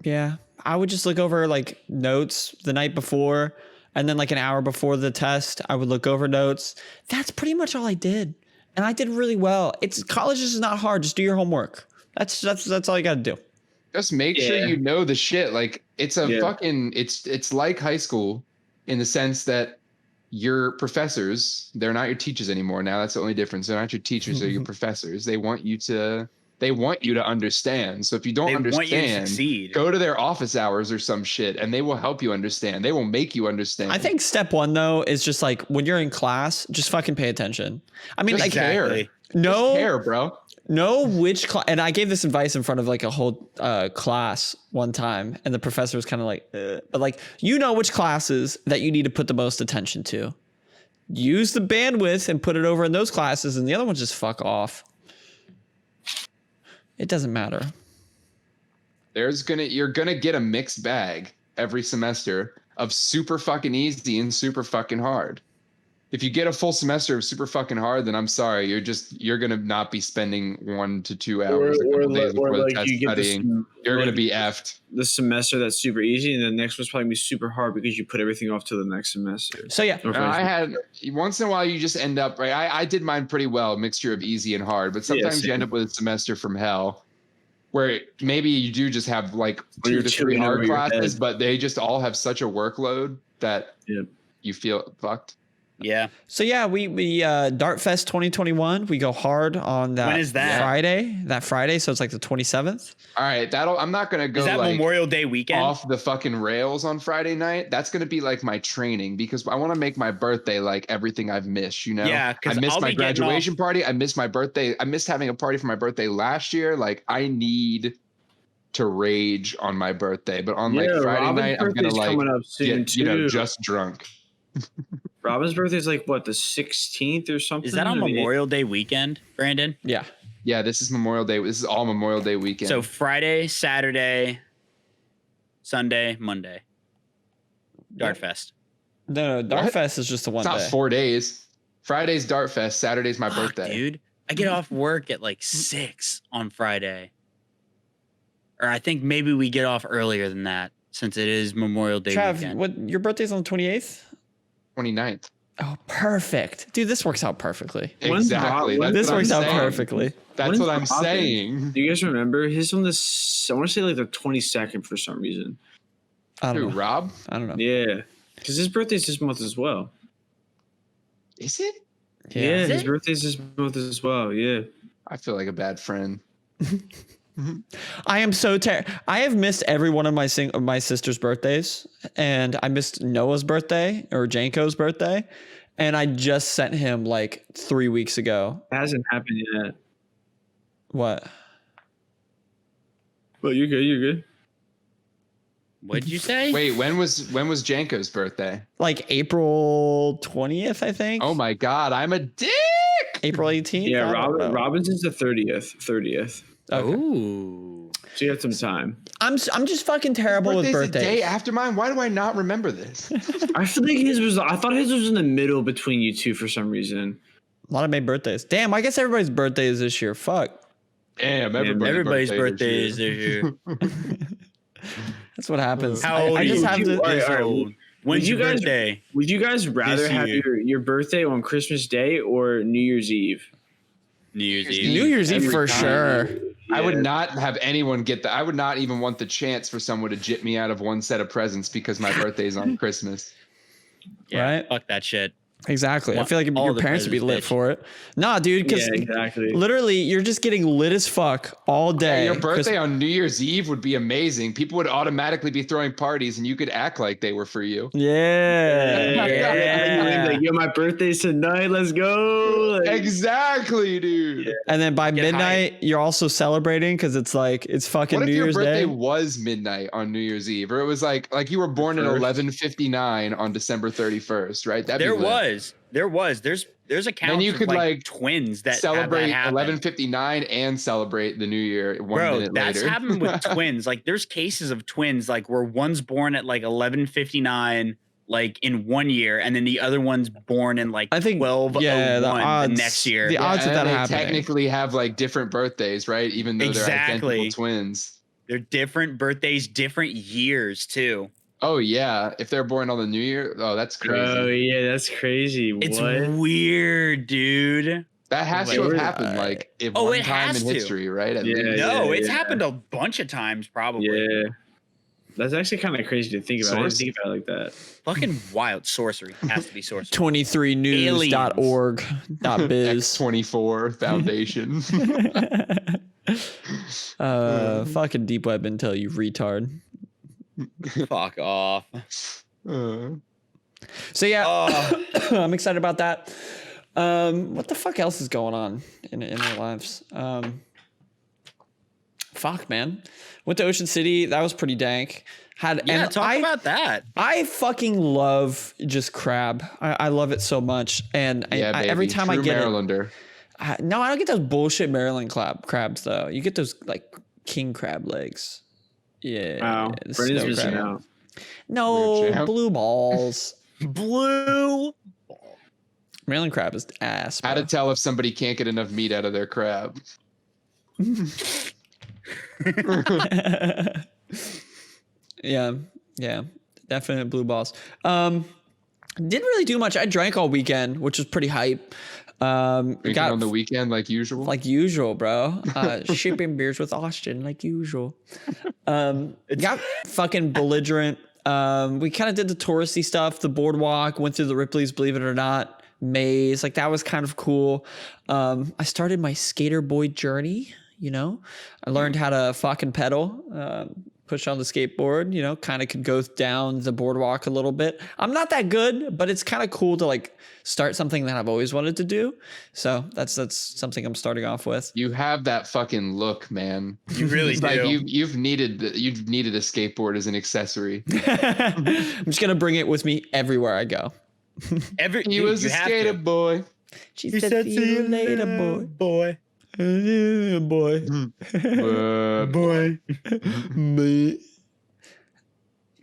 Yeah, I would just look over like notes the night before, and then like an hour before the test, I would look over notes. That's pretty much all I did, and I did really well. It's college is not hard. Just do your homework. That's all you got to do. Just make sure Yeah. you know the shit. Like it's a Yeah. fucking it's like high school in the sense that your professors, they're not your teachers anymore. Now that's the only difference. They're not your teachers, they're your professors. They want you to understand. So if you don't They want you to understand, succeed. go to their office hours or some shit and they will help you understand. They will make you understand. I think step one though is just like when you're in class, just fucking pay attention. I mean, Just like care. Exactly. know care, bro. which class. And I gave this advice in front of like a whole class one time, and the professor was kind of like, but like which classes that you need to put the most attention to. Use the bandwidth and put it over in those classes, and the other ones just fuck off. It doesn't matter. You're gonna get a mixed bag every semester of super fucking easy and super fucking hard. If you get a full semester of super fucking hard, then I'm sorry, you're gonna not be spending 1 to 2 hours a couple days before the test studying. You're gonna be effed. The semester that's super easy, and the next one's probably gonna be super hard because you put everything off to the next semester. So yeah, Or vice I versa. had once in a while you just end up right. I did mine pretty well, mixture of easy and hard, but sometimes you same. end up with a semester from hell where maybe you do just have like When 2 you're to 3 chewing hard over your classes, head. but they just all have such a workload that Yep. you feel fucked. Yeah. So yeah, we Dartfest 2021. We go hard on that. When is that? Friday? That Friday. So it's like the 27th. All right, I'm not gonna go Is that like Memorial Day weekend? off the fucking rails on Friday night. That's gonna be like my training because I want to make my birthday like everything I've missed. You know, Yeah, I 'cause missed I'll my be getting graduation party. I missed my birthday. I missed having a party for my birthday last year. Like I need to rage on my birthday, but on like Friday Robin's night, I'm gonna birthday's like coming up soon get, you know, too. just drunk. Robin's birthday is like what, the 16th or something? Is that on I mean, Memorial Day weekend, Brandon? Yeah. Yeah, this is Memorial Day. This is all Memorial Day weekend. So Friday, Saturday, Sunday, Monday. Dartfest. No, Dartfest is just the one It's not day. 4 days. Friday's Dartfest. Saturday's my birthday. Dude, I get off work at like 6 on Friday. Or I think maybe we get off earlier than that since it is Memorial Day weekend. What? Your birthday's on the 28th? 29th. Oh, perfect, dude. This works out perfectly. Exactly. That's This what I'm works out saying. perfectly. That's When's what I'm Robin? saying. Do you guys remember his on this? I want to say like the 22nd for some reason. I don't Who, know. Rob? I don't know. Yeah, because his birthday's this month as well. Is it? Yeah, Is his it? birthday's this month as well. Yeah. I feel like a bad friend. I am so I have missed every one of my sister's birthdays, and I missed Noah's birthday or Janko's birthday, and I just sent him like 3 weeks ago. It hasn't happened yet. What? Well, you're good. You're good. What'd you say? Wait, when was Janko's birthday? Like April 20th, I think. Oh my god, I'm a dick. April 18th. Yeah, I don't know. Robinson's the 30th. 30th. Okay. Ooh. So you have some time. I'm just fucking terrible with Birthday's the birthdays. day after mine. Why do I not remember this? I feel like his was. I thought his was in the middle between you two for some reason. A lot of May birthdays. Damn, I guess everybody's birthday is this year. Fuck. Damn, Everybody's birthday is this year. That's what happens. How old I are just you? have to. All right, all right. old. When's Would you your guys- birthday? Would you guys rather have year. your birthday on Christmas Day or New Year's Eve? New Year's New Eve. New Year's Eve Every for time. sure. I would Yeah. not have anyone get that. I would not even want the chance for someone to jip me out of one set of presents because my birthday's on Christmas. Yeah, Right? fuck that shit. Exactly. I Want feel like all your the parents would be lit presents, bitch. for it. Nah, dude, because Yeah, exactly. literally you're just getting lit as fuck all day. Your birthday 'Cause- on New Year's Eve would be amazing. People would automatically be throwing parties and you could act like they were for you. Yeah. Yeah. Like, yo, my birthday's tonight. Let's go. Like, Exactly, dude. And then by Get midnight, you're also celebrating because it's like it's fucking What if New your Year's birthday Day. was midnight on New Year's Eve, or it was like you were born at First. 11:59 on December 31st, right? That'd be There lit. was. There's accounts you of could, like, twins that Celebrate have that happen. 11:59 and celebrate the New Year 1 Bro, minute that's later. happened with twins. Like there's cases of twins like where one's born at like 11:59 like in 1 year and then the other one's born in like I think 12:01 yeah, the odds the next year. The odds of and that they happening. technically have like different birthdays, right? Even though they're Exactly. identical twins. They're different birthdays, different years too. Oh yeah, if they're born on the New Year, oh that's crazy. oh yeah, that's crazy. It's what? weird, dude. That has to have Wait, happened like Oh, one it time has in to. history, right? At Yeah, least. No, yeah, it's yeah. happened a bunch of times probably. Yeah. That's actually kind of crazy to think about. I didn't Source? think about it like that. Fucking wild sorcery. Has to be sorcery. 23news.org.biz. X24 Foundation. Fucking deep web intel, you retard. Fuck off. So yeah, Oh. I'm excited about that. What the fuck else is going on in our lives? Fuck, man. Went to Ocean City. That was pretty dank. Yeah, And talk about that. I fucking love just crab. I love it so much. And Yeah, I, baby. every time True I get Marylander. it, no, I don't get those bullshit Maryland crabs though. You get those like king crab legs. Yeah. Wow. the Brandon's snow missing crab. out. No, Weird champ. blue balls. Blue. Maryland crab is ass. How bro. to tell if somebody can't get enough meat out of their crab. Yeah, definite blue balls. Didn't really do much. I drank all weekend, which was pretty hype. Drinking Got on the weekend like usual. like usual, bro. Shipping beers with Austin, like usual. Got fucking belligerent. We kind of did the touristy stuff, the boardwalk, went through the Ripley's, believe it or not, maze. Like that was kind of cool. I started my skater boy journey. You know, I learned how to fucking pedal, push on the skateboard. You know, kind of could go down the boardwalk a little bit. I'm not that good, but it's kind of cool to like start something that I've always wanted to do. So that's something I'm starting off with. You have that fucking look, man. You really It's do. like you've needed a skateboard as an accessory. I'm just gonna bring it with me everywhere I go. He was a skater boy. She said, "See you later, boy." boy. Boy. Boy. Me.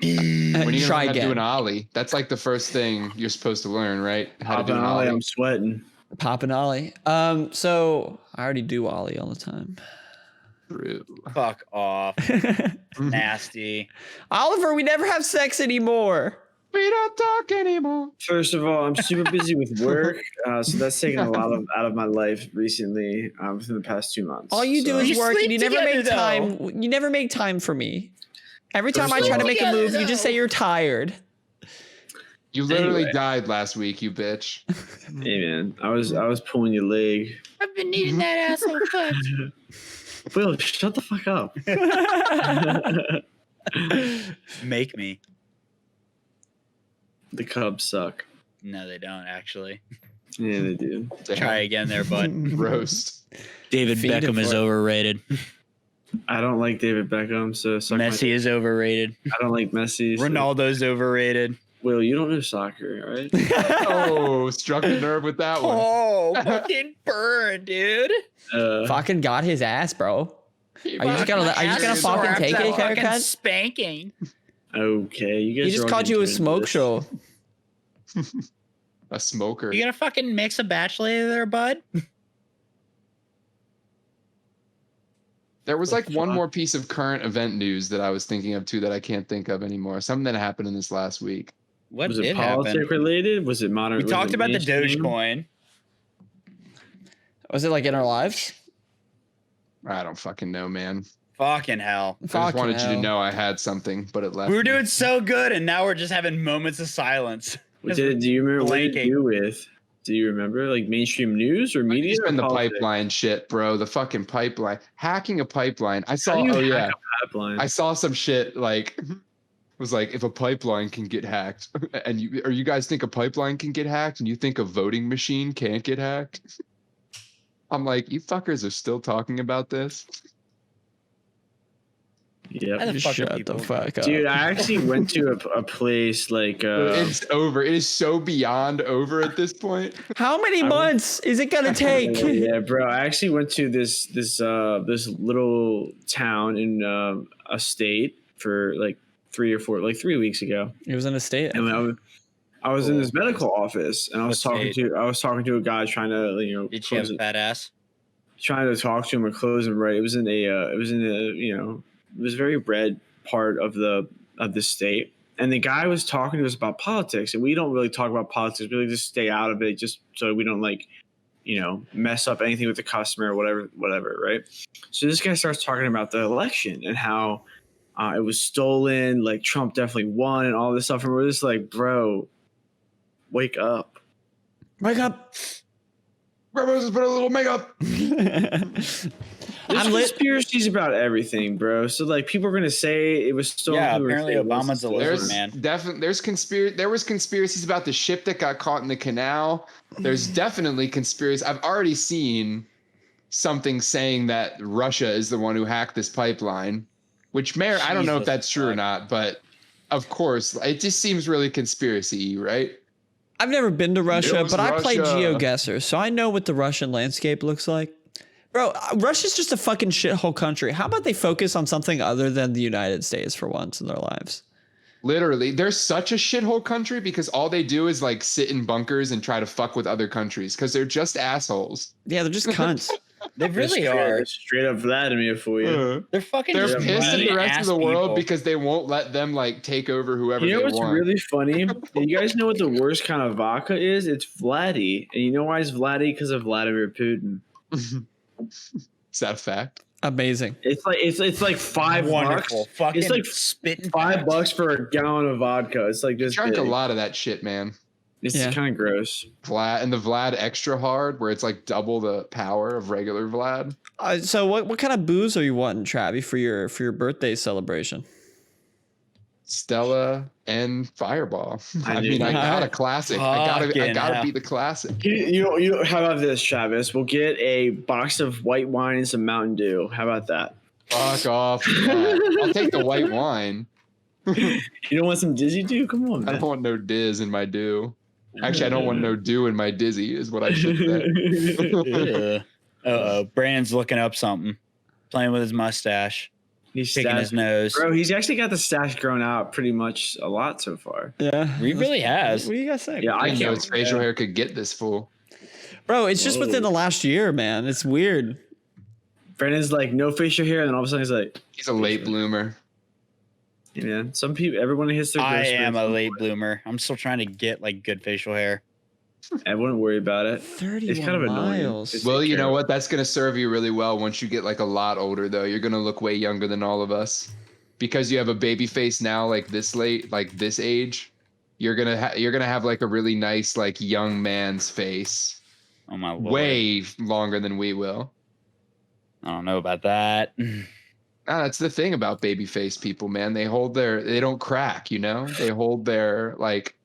When are you Try gonna do again. an ollie? That's like the first thing you're supposed to learn, right? How to do an ollie. ollie. I'm sweating. Pop and ollie. So I already do ollie all the time. True. Fuck off. Nasty. Oliver, we never have sex anymore. We don't talk anymore. First of all, I'm super busy with work, so that's taken a lot out of my life recently within the past 2 months. All you do So- is You work, and you sleep never make together, time. You never make time for me. Every time I First try of to all- make a move, you Together, just say though. you're tired. You literally Anyway. died last week, you bitch. Hey man, I was pulling your leg. I've been needing that asshole fucked. Will, shut the fuck up. Make me. The Cubs suck. No, they don't actually. Yeah, they do. Damn. Try again there, bud. Roast. David Feed him Beckham is for it. overrated. I don't like David Beckham, so suck my Messi is overrated. I don't like Messi. So. Ronaldo's overrated. Will, you don't know soccer, all right? Oh, struck the nerve with that one. Oh, fucking burn, dude. Fucking got his ass, bro. Are you just gonna fucking take it, haircut? Spanking. Okay, you guys. He just are all called you a getting smoke this. show. A smoker. You gonna fucking mix a bachelor there, bud? There was like one fuck? more piece of current event news that I was thinking of too that I can't think of anymore. Something that happened in this last week. What Was did it happen? politic related? Was it modern? We was talked it about the mainstream? Dogecoin. Was it like in our lives? I don't fucking know, man. Fucking hell. I just wanted you to know I had something, but it left. We were me. doing so good, and now we're just having moments of silence. Do you remember what did Blanking. you do with? Do you remember like mainstream news or media? It's or been the politics? pipeline shit, bro. The fucking pipeline. Hacking a pipeline. I How saw. do you Oh hack yeah. a pipeline? I saw some shit like was like if a pipeline can get hacked, and you guys think a pipeline can get hacked, and you think a voting machine can't get hacked. I'm like, you fuckers are still talking about this. How Yep. the fuck are Shut the people- fuck up. Dude, I actually went to a place like It's over. It is so beyond over at this point. How many months is it gonna take? yeah, bro. I actually went to this little town in a state for like 3 weeks ago, It was in a state. and I was in this medical office, and I was What talking state? to a guy trying to Did she have a fat ass? trying to talk to him or close him right. It was in it was a very red part of the state, and the guy was talking to us about politics, and we don't really talk about politics. We really just stay out of it, just so we don't mess up anything with the customer or whatever, right? So this guy starts talking about the election and how it was stolen, like Trump definitely won, and all this stuff, and we're just like, bro, wake up. Wake up. Just put a little makeup. There's I'm lit. conspiracies about everything, bro. So like people are gonna say it was stolen. Yeah, people are gonna apparently say it wasn't Obama's a stolen. lizard There's man. definitely there was conspiracies about the ship that got caught in the canal. There's definitely conspiracy. I've already seen something saying that Russia is the one who hacked this pipeline, which I don't know if Jesus that's true or fuck. not, but of course, it just seems really conspiracy, right? I've never been to Russia, was but I played Russia. GeoGuessr, so I know what the Russian landscape looks like. Bro, Russia's just a fucking shithole country. How about they focus on something other than the United States for once in their lives? Literally, they're such a shithole country because all they do is like sit in bunkers and try to fuck with other countries because they're just assholes. Yeah, they're just cunts. They really Straight- are. straight up Vladimir for you. They're fucking. They're just pissed at the mean rest of ass the world people. because they won't let them like take over whoever You know they what's want. really funny? You guys know what the worst kind of vodka is? It's Vladdy. And you know why it's Vladdy? Because of Vladimir Putin. Is that a fact? Amazing. It's like $5. Wonderful. Fucking It's like spitting $5 for a gallon of vodka. It's like just Drank a big. lot of that shit, man. It's Yeah. kind of gross. Vlad and the Vlad extra hard, where it's like double the power of regular Vlad. So what kind of booze are you wanting, Travi, for your birthday celebration? Stella and Fireball. I I knew mean, I that. got a classic. I Fucking gotta hell. be the classic. You how about this, Travis? We'll get a box of white wine and some Mountain Dew. How about that? Fuck off. I'll take the white wine. You don't want some Dizzy Dew? Come on, I man. don't want no Diz in my Dew. Actually, I don't want no Dew in my Dizzy, is what I should say. Uh oh. Brandon's looking up something, playing with his mustache. He's picking his nose. Bro, he's actually got the stash grown out pretty much a lot so far. Yeah, He really has. What do you guys think? Yeah, I didn't know can't- his facial hair could get this full. Bro, it's just within the last year, man. It's weird. Brandon's like no facial hair, and then all of a sudden he's like, He's a late bloomer. yeah. Some people, everyone hits their. I growth am spurts. a late bloomer. I'm still trying to get like good facial hair. I wouldn't worry about it. 31 It's kind of annoying. miles. It's- Well, you know care. what? That's gonna serve you really well once you get like a lot older, though. You're gonna look way younger than all of us because you have a baby face now, like this late, like this age. You're gonna have like a really nice like young man's face, Oh my lord. way longer than we will. I don't know about that. That's the thing about baby face people, man. They don't crack, you know? They hold their like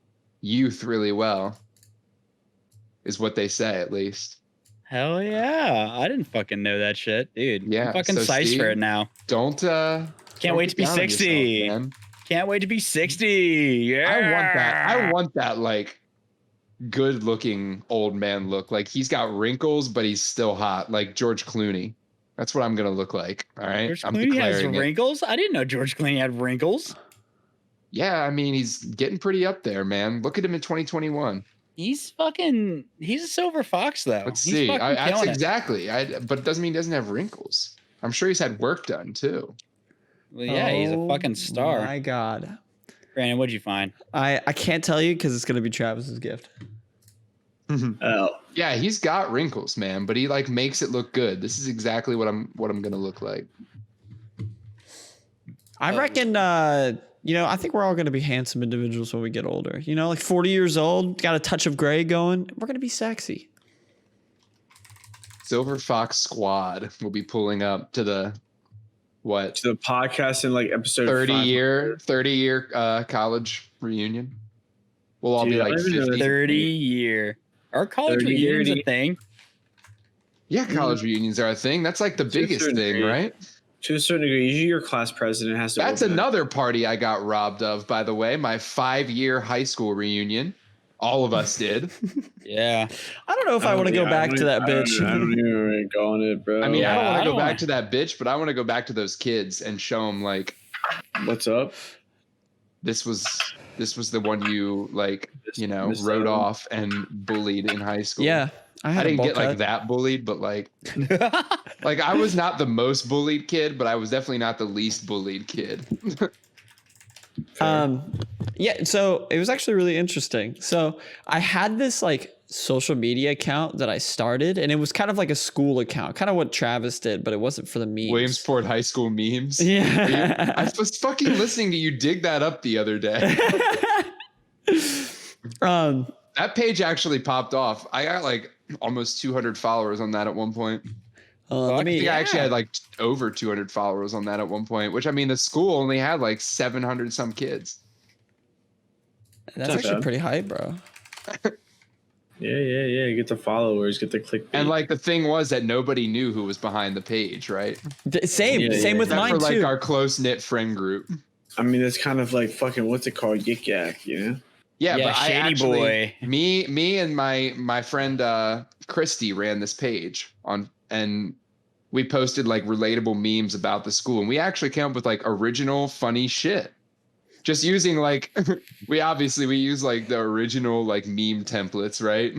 youth really well. Is what they say, at least. Hell yeah. I didn't fucking know that shit, dude. Yeah, I'm fucking so psyched see? for it now. Don't Can't don't wait to get be down on 60. yourself, man. Can't wait to be 60. Yeah. I want that like good looking old man look. Like he's got wrinkles, but he's still hot, like George Clooney. That's what I'm gonna look like. All right. George I'm Clooney has declaring it. wrinkles? I didn't know George Clooney had wrinkles. Yeah, I mean he's getting pretty up there, man. Look at him in 2021. He's a silver fox though. Let's He's see. fucking That's killing it. exactly. But it doesn't mean he doesn't have wrinkles. I'm sure he's had work done too. Well, yeah, he's a fucking star. My God. Brandon, what'd you find? I can't tell you because it's going to be Travis's gift. Oh, Yeah, he's got wrinkles, man, but he like makes it look good. This is exactly what I'm gonna look like. I reckon, I think we're all going to be handsome individuals when we get older. You know, like 40 years old, got a touch of gray going. We're going to be sexy. Silver Fox Squad will be pulling up to the what to the podcast in like episode 30 500. year college reunion. We'll all Dude, be I like don't even know 50. 30 year. Our college 30 reunion's a year. thing. Yeah, college reunions are a thing. That's like the To a biggest certain thing, degree. right? To a certain degree, usually your class president has to. That's organize. another party I got robbed of, by the way. My 5-year high school reunion. All of us did. Yeah. I don't know if I want to go back to that bitch. I don't even go on it, bro. I mean, I don't Yeah, want I to go don't back wanna- to that bitch, but I want to go back to those kids and show them like what's up? this was the one you like, Miss wrote Ellen. off and bullied in high school. Yeah. I I had a didn't bowl get like cut. that bullied, but like I was not the most bullied kid, but I was definitely not the least bullied kid. Yeah, so it was actually really interesting. So I had this like social media account that I started, and it was kind of like a school account, kind of what Travis did, but it wasn't for the memes. Williamsport High School memes. Yeah. I was fucking listening to you dig that up the other day. That page actually popped off. I got like almost 200 followers on that at one point. let I me. think I actually had like over 200 followers on that at one point, which I mean, the school only had like 700 some kids. That's Not actually bad. pretty hype, bro. Yeah. Get the followers, get the clickbait. And like the thing was that nobody knew who was behind the page, right? Same Yeah. with Except mine for like too. our close knit friend group. I mean, it's kind of like fucking what's it called, Yik Yak, you know? Yeah, Yeah, but I Shady actually, Boy. me and my friend Christy ran this page and we posted like relatable memes about the school, and we actually came up with like original funny shit. Just using like we use like the original like meme templates, right?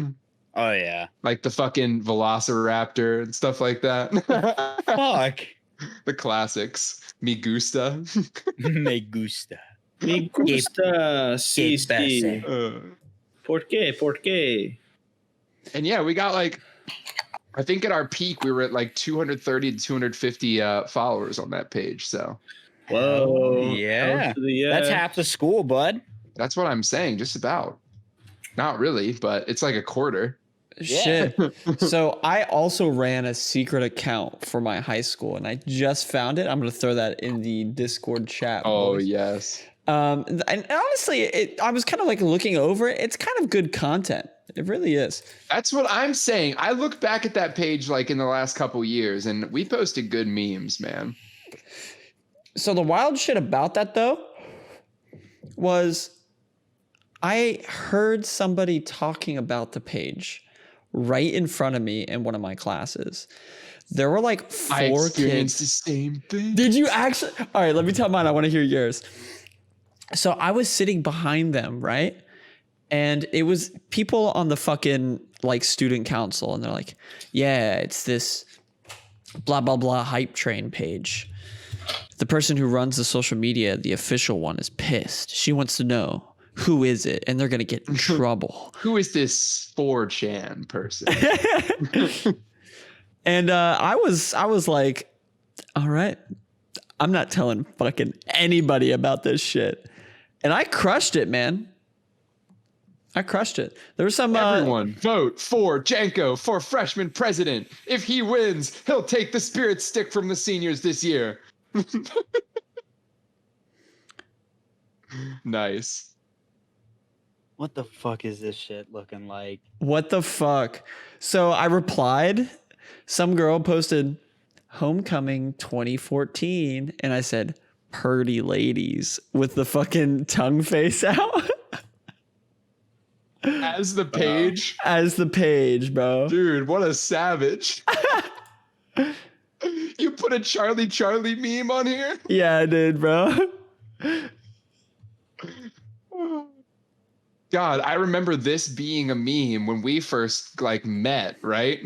Oh yeah. Like the fucking Velociraptor and stuff like that. Fuck. The classics. Me gusta. Me gusta. Me gusta, sí, sí. ¿Por qué? ¿Por qué? And yeah, we got like, I think at our peak we were at like 230 to 250 followers on that page. So Whoa. Yeah. Yeah. That's half the school, bud. that's what I'm saying. Just about. Not really, but it's like a quarter. Shit. So I also ran a secret account for my high school, and I just found it. I'm gonna throw that in the Discord chat. Oh boys. yes. And honestly, I was kind of like looking over it. It's kind of good content. It really is. That's what I'm saying. I look back at that page like in the last couple years, and we posted good memes, man. So the wild shit about that though was I heard somebody talking about the page right in front of me in one of my classes. There were like I 4 experienced kids. the same thing. Did you actually? All right, let me tell mine. I want to hear yours. So I was sitting behind them, right? And it was people on the fucking like student council. And they're like, yeah, it's this blah, blah, blah hype train page. The person who runs the social media, the official one, is pissed. She wants to know, who is it? And they're going to get in trouble. Who is this 4chan person? And I was like, all right, I'm not telling fucking anybody about this shit. And I crushed it, man. I crushed it. There was some Everyone vote for Janko for freshman president. If he wins, he'll take the spirit stick from the seniors this year. Nice. What the fuck is this shit looking like? what the fuck? So I replied. Some girl posted homecoming 2014, and I said purdy ladies with the fucking tongue face out. As the page. As the page, bro. Dude, what a savage. You put a Charlie meme on here? Yeah, I did, bro. God, I remember this being a meme when we first like met, right?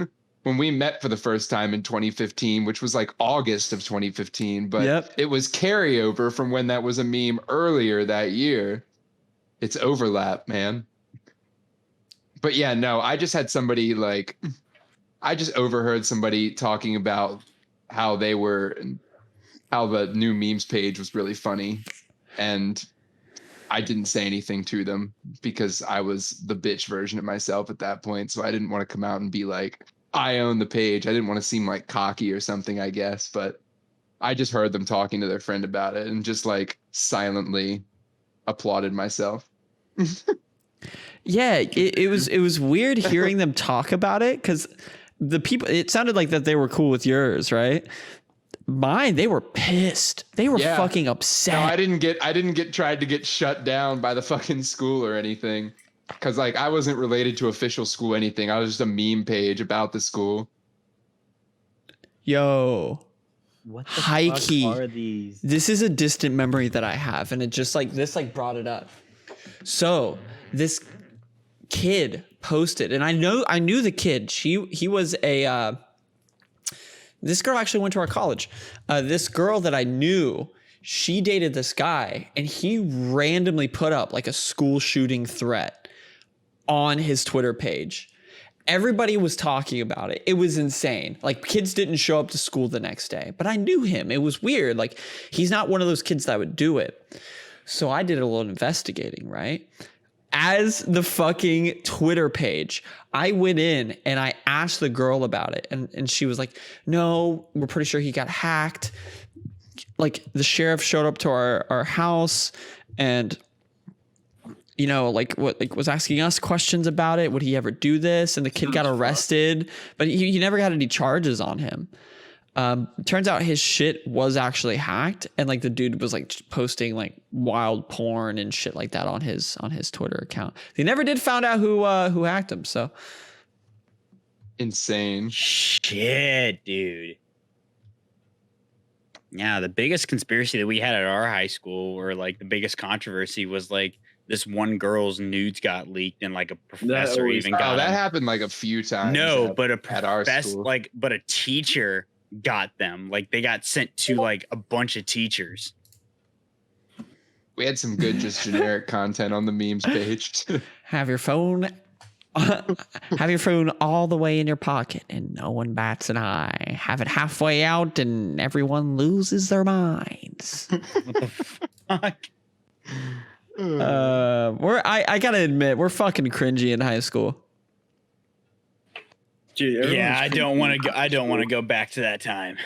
When we met for the first time in 2015, which was like August of 2015, but Yep. It was carryover from when that was a meme earlier that year. It's overlap, man. But yeah, no, I just had somebody like, I just overheard somebody talking about how they were, how the new memes page was really funny. And I didn't say anything to them because I was the bitch version of myself at that point. So I didn't want to come out and be like, I own the page. I didn't want to seem like cocky or something, I guess. But I just heard them talking to their friend about it and just like silently applauded myself. Yeah, it was weird hearing them talk about it because the people, it sounded like that they were cool with yours, right? Mine, they were pissed. They were fucking upset. No, I didn't get tried to get shut down by the fucking school or anything. Cause like I wasn't related to official school anything. I was just a meme page about the school. Yo, What the high fuck key. are these? This is a distant memory that I have, and it just like this like brought it up. So this kid posted, and I knew the kid. He was a this girl actually went to our college. This girl that I knew, she dated this guy, and he randomly put up like a school shooting threat on his Twitter page. Everybody was talking about it. It was insane. Like kids didn't show up to school the next day, but I knew him. It was weird. Like he's not one of those kids that would do it. So I did a little investigating, right? As the fucking Twitter page, I went in and I asked the girl about it. And she was like, no, we're pretty sure he got hacked. Like the sheriff showed up to our house and, you know, like what, like was asking us questions about it. Would he ever do this? And the kid got arrested, but he never got any charges on him. Turns out his shit was actually hacked, and like the dude was like posting like wild porn and shit like that on his Twitter account. They never did find out who hacked him. So Insane. Shit, dude. Yeah, the biggest conspiracy that we had at our high school, or like the biggest controversy, was like this one girl's nudes got leaked, and like a professor even got. Oh, that them. happened like a few times. No, but at our school. but a teacher got them. Like they got sent to like a bunch of teachers. We had some good just generic content on the memes page. have your phone all the way in your pocket and no one bats an eye. Have it halfway out and everyone loses their minds. What the fuck? I gotta admit, we're fucking cringy in high school. Dude, Yeah, I don't want to go. I don't want to go back to that time.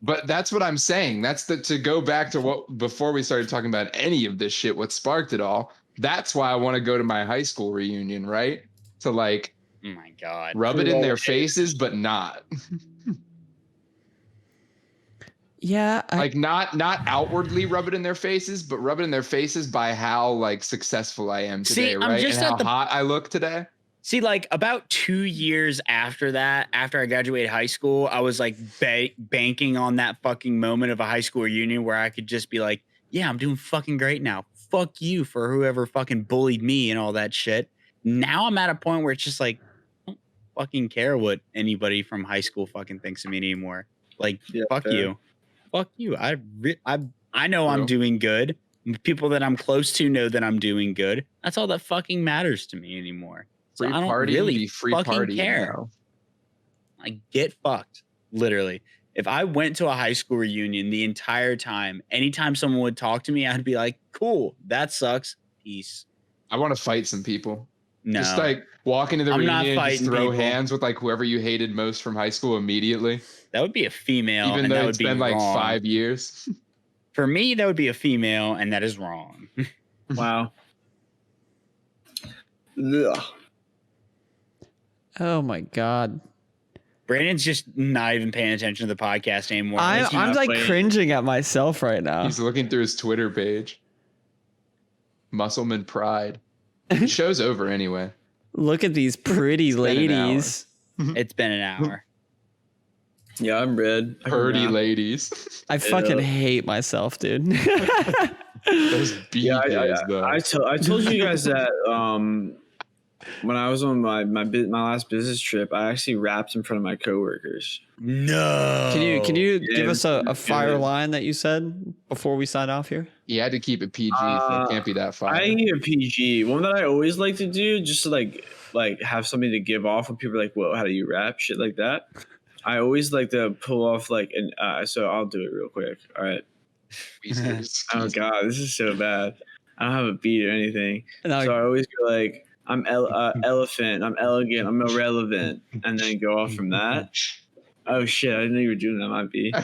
But that's what I'm saying. That's to go back to what before we started talking about any of this shit, what sparked it all. That's why I want to go to my high school reunion, right? To like Oh my god. rub it in their faces, but not. Yeah, Like not outwardly rub it in their faces, but rub it in their faces by how like successful I am today, See, I'm right? just And how at the- hot I look today. See, like about 2 years after that, after I graduated high school, I was like banking on that fucking moment of a high school reunion where I could just be like, yeah, I'm doing fucking great now. Fuck you for whoever fucking bullied me and all that shit. Now I'm at a point where it's just like, I don't fucking care what anybody from high school fucking thinks of me anymore. Like, fuck you. Fuck you. I know I'm doing good. People that I'm close to know that I'm doing good. That's all that fucking matters to me anymore. So Free I don't party, really free fucking party, care. you know? Like, get fucked, literally. If I went to a high school reunion the entire time, anytime someone would talk to me, I'd be like, cool, that sucks. Peace. I want to fight some people. No. Just like walk into the I'm not reunion and just fighting throw people. hands with like whoever you hated most from high school immediately. That would be a female. Even and though that it's would be been like wrong. 5 years. For me, that would be a female, and that is wrong. Wow. Ugh. Oh my God. Brandon's just not even paying attention to the podcast anymore. I'm like cringing at myself right now. He's looking through his Twitter page. Muscleman Pride. The show's over anyway. Look at these pretty been an hour. ladies. It's been an hour. Yeah, I'm red. Pretty ladies. I fucking hate myself, dude. Those BJs, though. I told you guys that when I was on my last business trip, I actually rapped in front of my coworkers. No. Can you Yeah, give us a fire yeah. line that you said before we sign off here? You had to keep it PG, so it can't be that far. I need a PG. One that I always like to do, just to like have something to give off when people are like, "Whoa, how do you rap?" Shit like that. I always like to pull off like an. So I'll do it real quick. All right. Oh God, this is so bad. I don't have a beat or anything. No, So I always go like, "I'm elephant. I'm elegant. I'm irrelevant," and then go off from that. Oh shit! I didn't know you were doing that. Might be.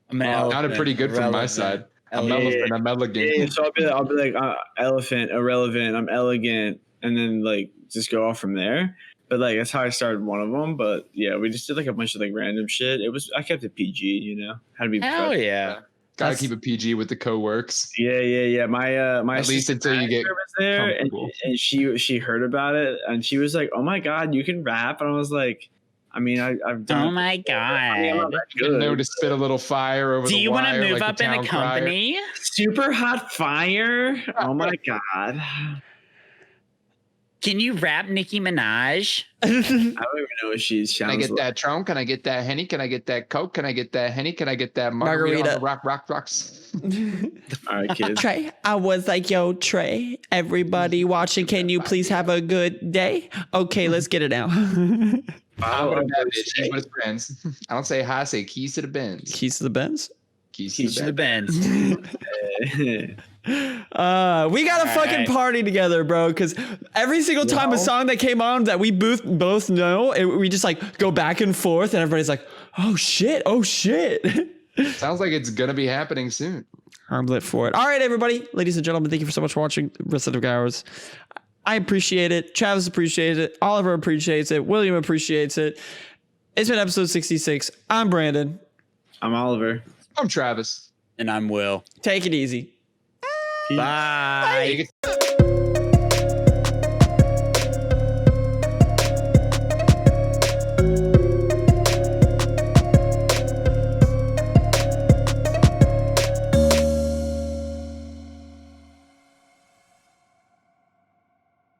I'm an elephant, Sounded pretty good from my irrelevant. side. I'm Yeah. elephant. I'm elegant. Yeah, so I'll be like elephant, irrelevant. I'm elegant, and then like just go off from there. But like that's how I started one of them. But yeah, we just did like a bunch of like random shit. I kept it PG, you know, how to be. Hell yeah. Gotta keep it PG with the co-works. Yeah. My At least until you get was there, and comfortable. she heard about it, and she was like, "Oh my God, you can rap!" And I was like, "I mean, I've done." Oh my I mean, I'm not God. that You know good. to spit a little fire over Do the you want wire to move like up in the town crier. company? Super hot fire! Oh my God. Can you rap Nicki Minaj? I don't even know what she Can I sounds get like. that Tron? Can I get that Henny? Can I get that Coke? Can I get that Henny? Can I get that margarita? Margarita. Rocks. All right, kids. Trey, I was like, yo, Trey, everybody watching, can you please have a good day? Okay, let's get it now. I'm gonna have it. She's with his friends. I don't say hi. I say keys to the Benz. Keys to the Benz? Keys Keys to to the the Benz. Benz. We got a fucking right. party together, bro. Because every single time a song that came on that we both know, we just like go back and forth, and everybody's like, "Oh shit! Oh shit!" Sounds like it's gonna be happening soon. I'm lit for it. All right, everybody, ladies and gentlemen, thank you so much for watching the rest of the hours. I appreciate it. Travis appreciates it. Oliver appreciates it. William appreciates it. It's been episode 66. I'm Brandon. I'm Oliver. I'm Travis. And I'm Will. Take it easy. Bye. Take it-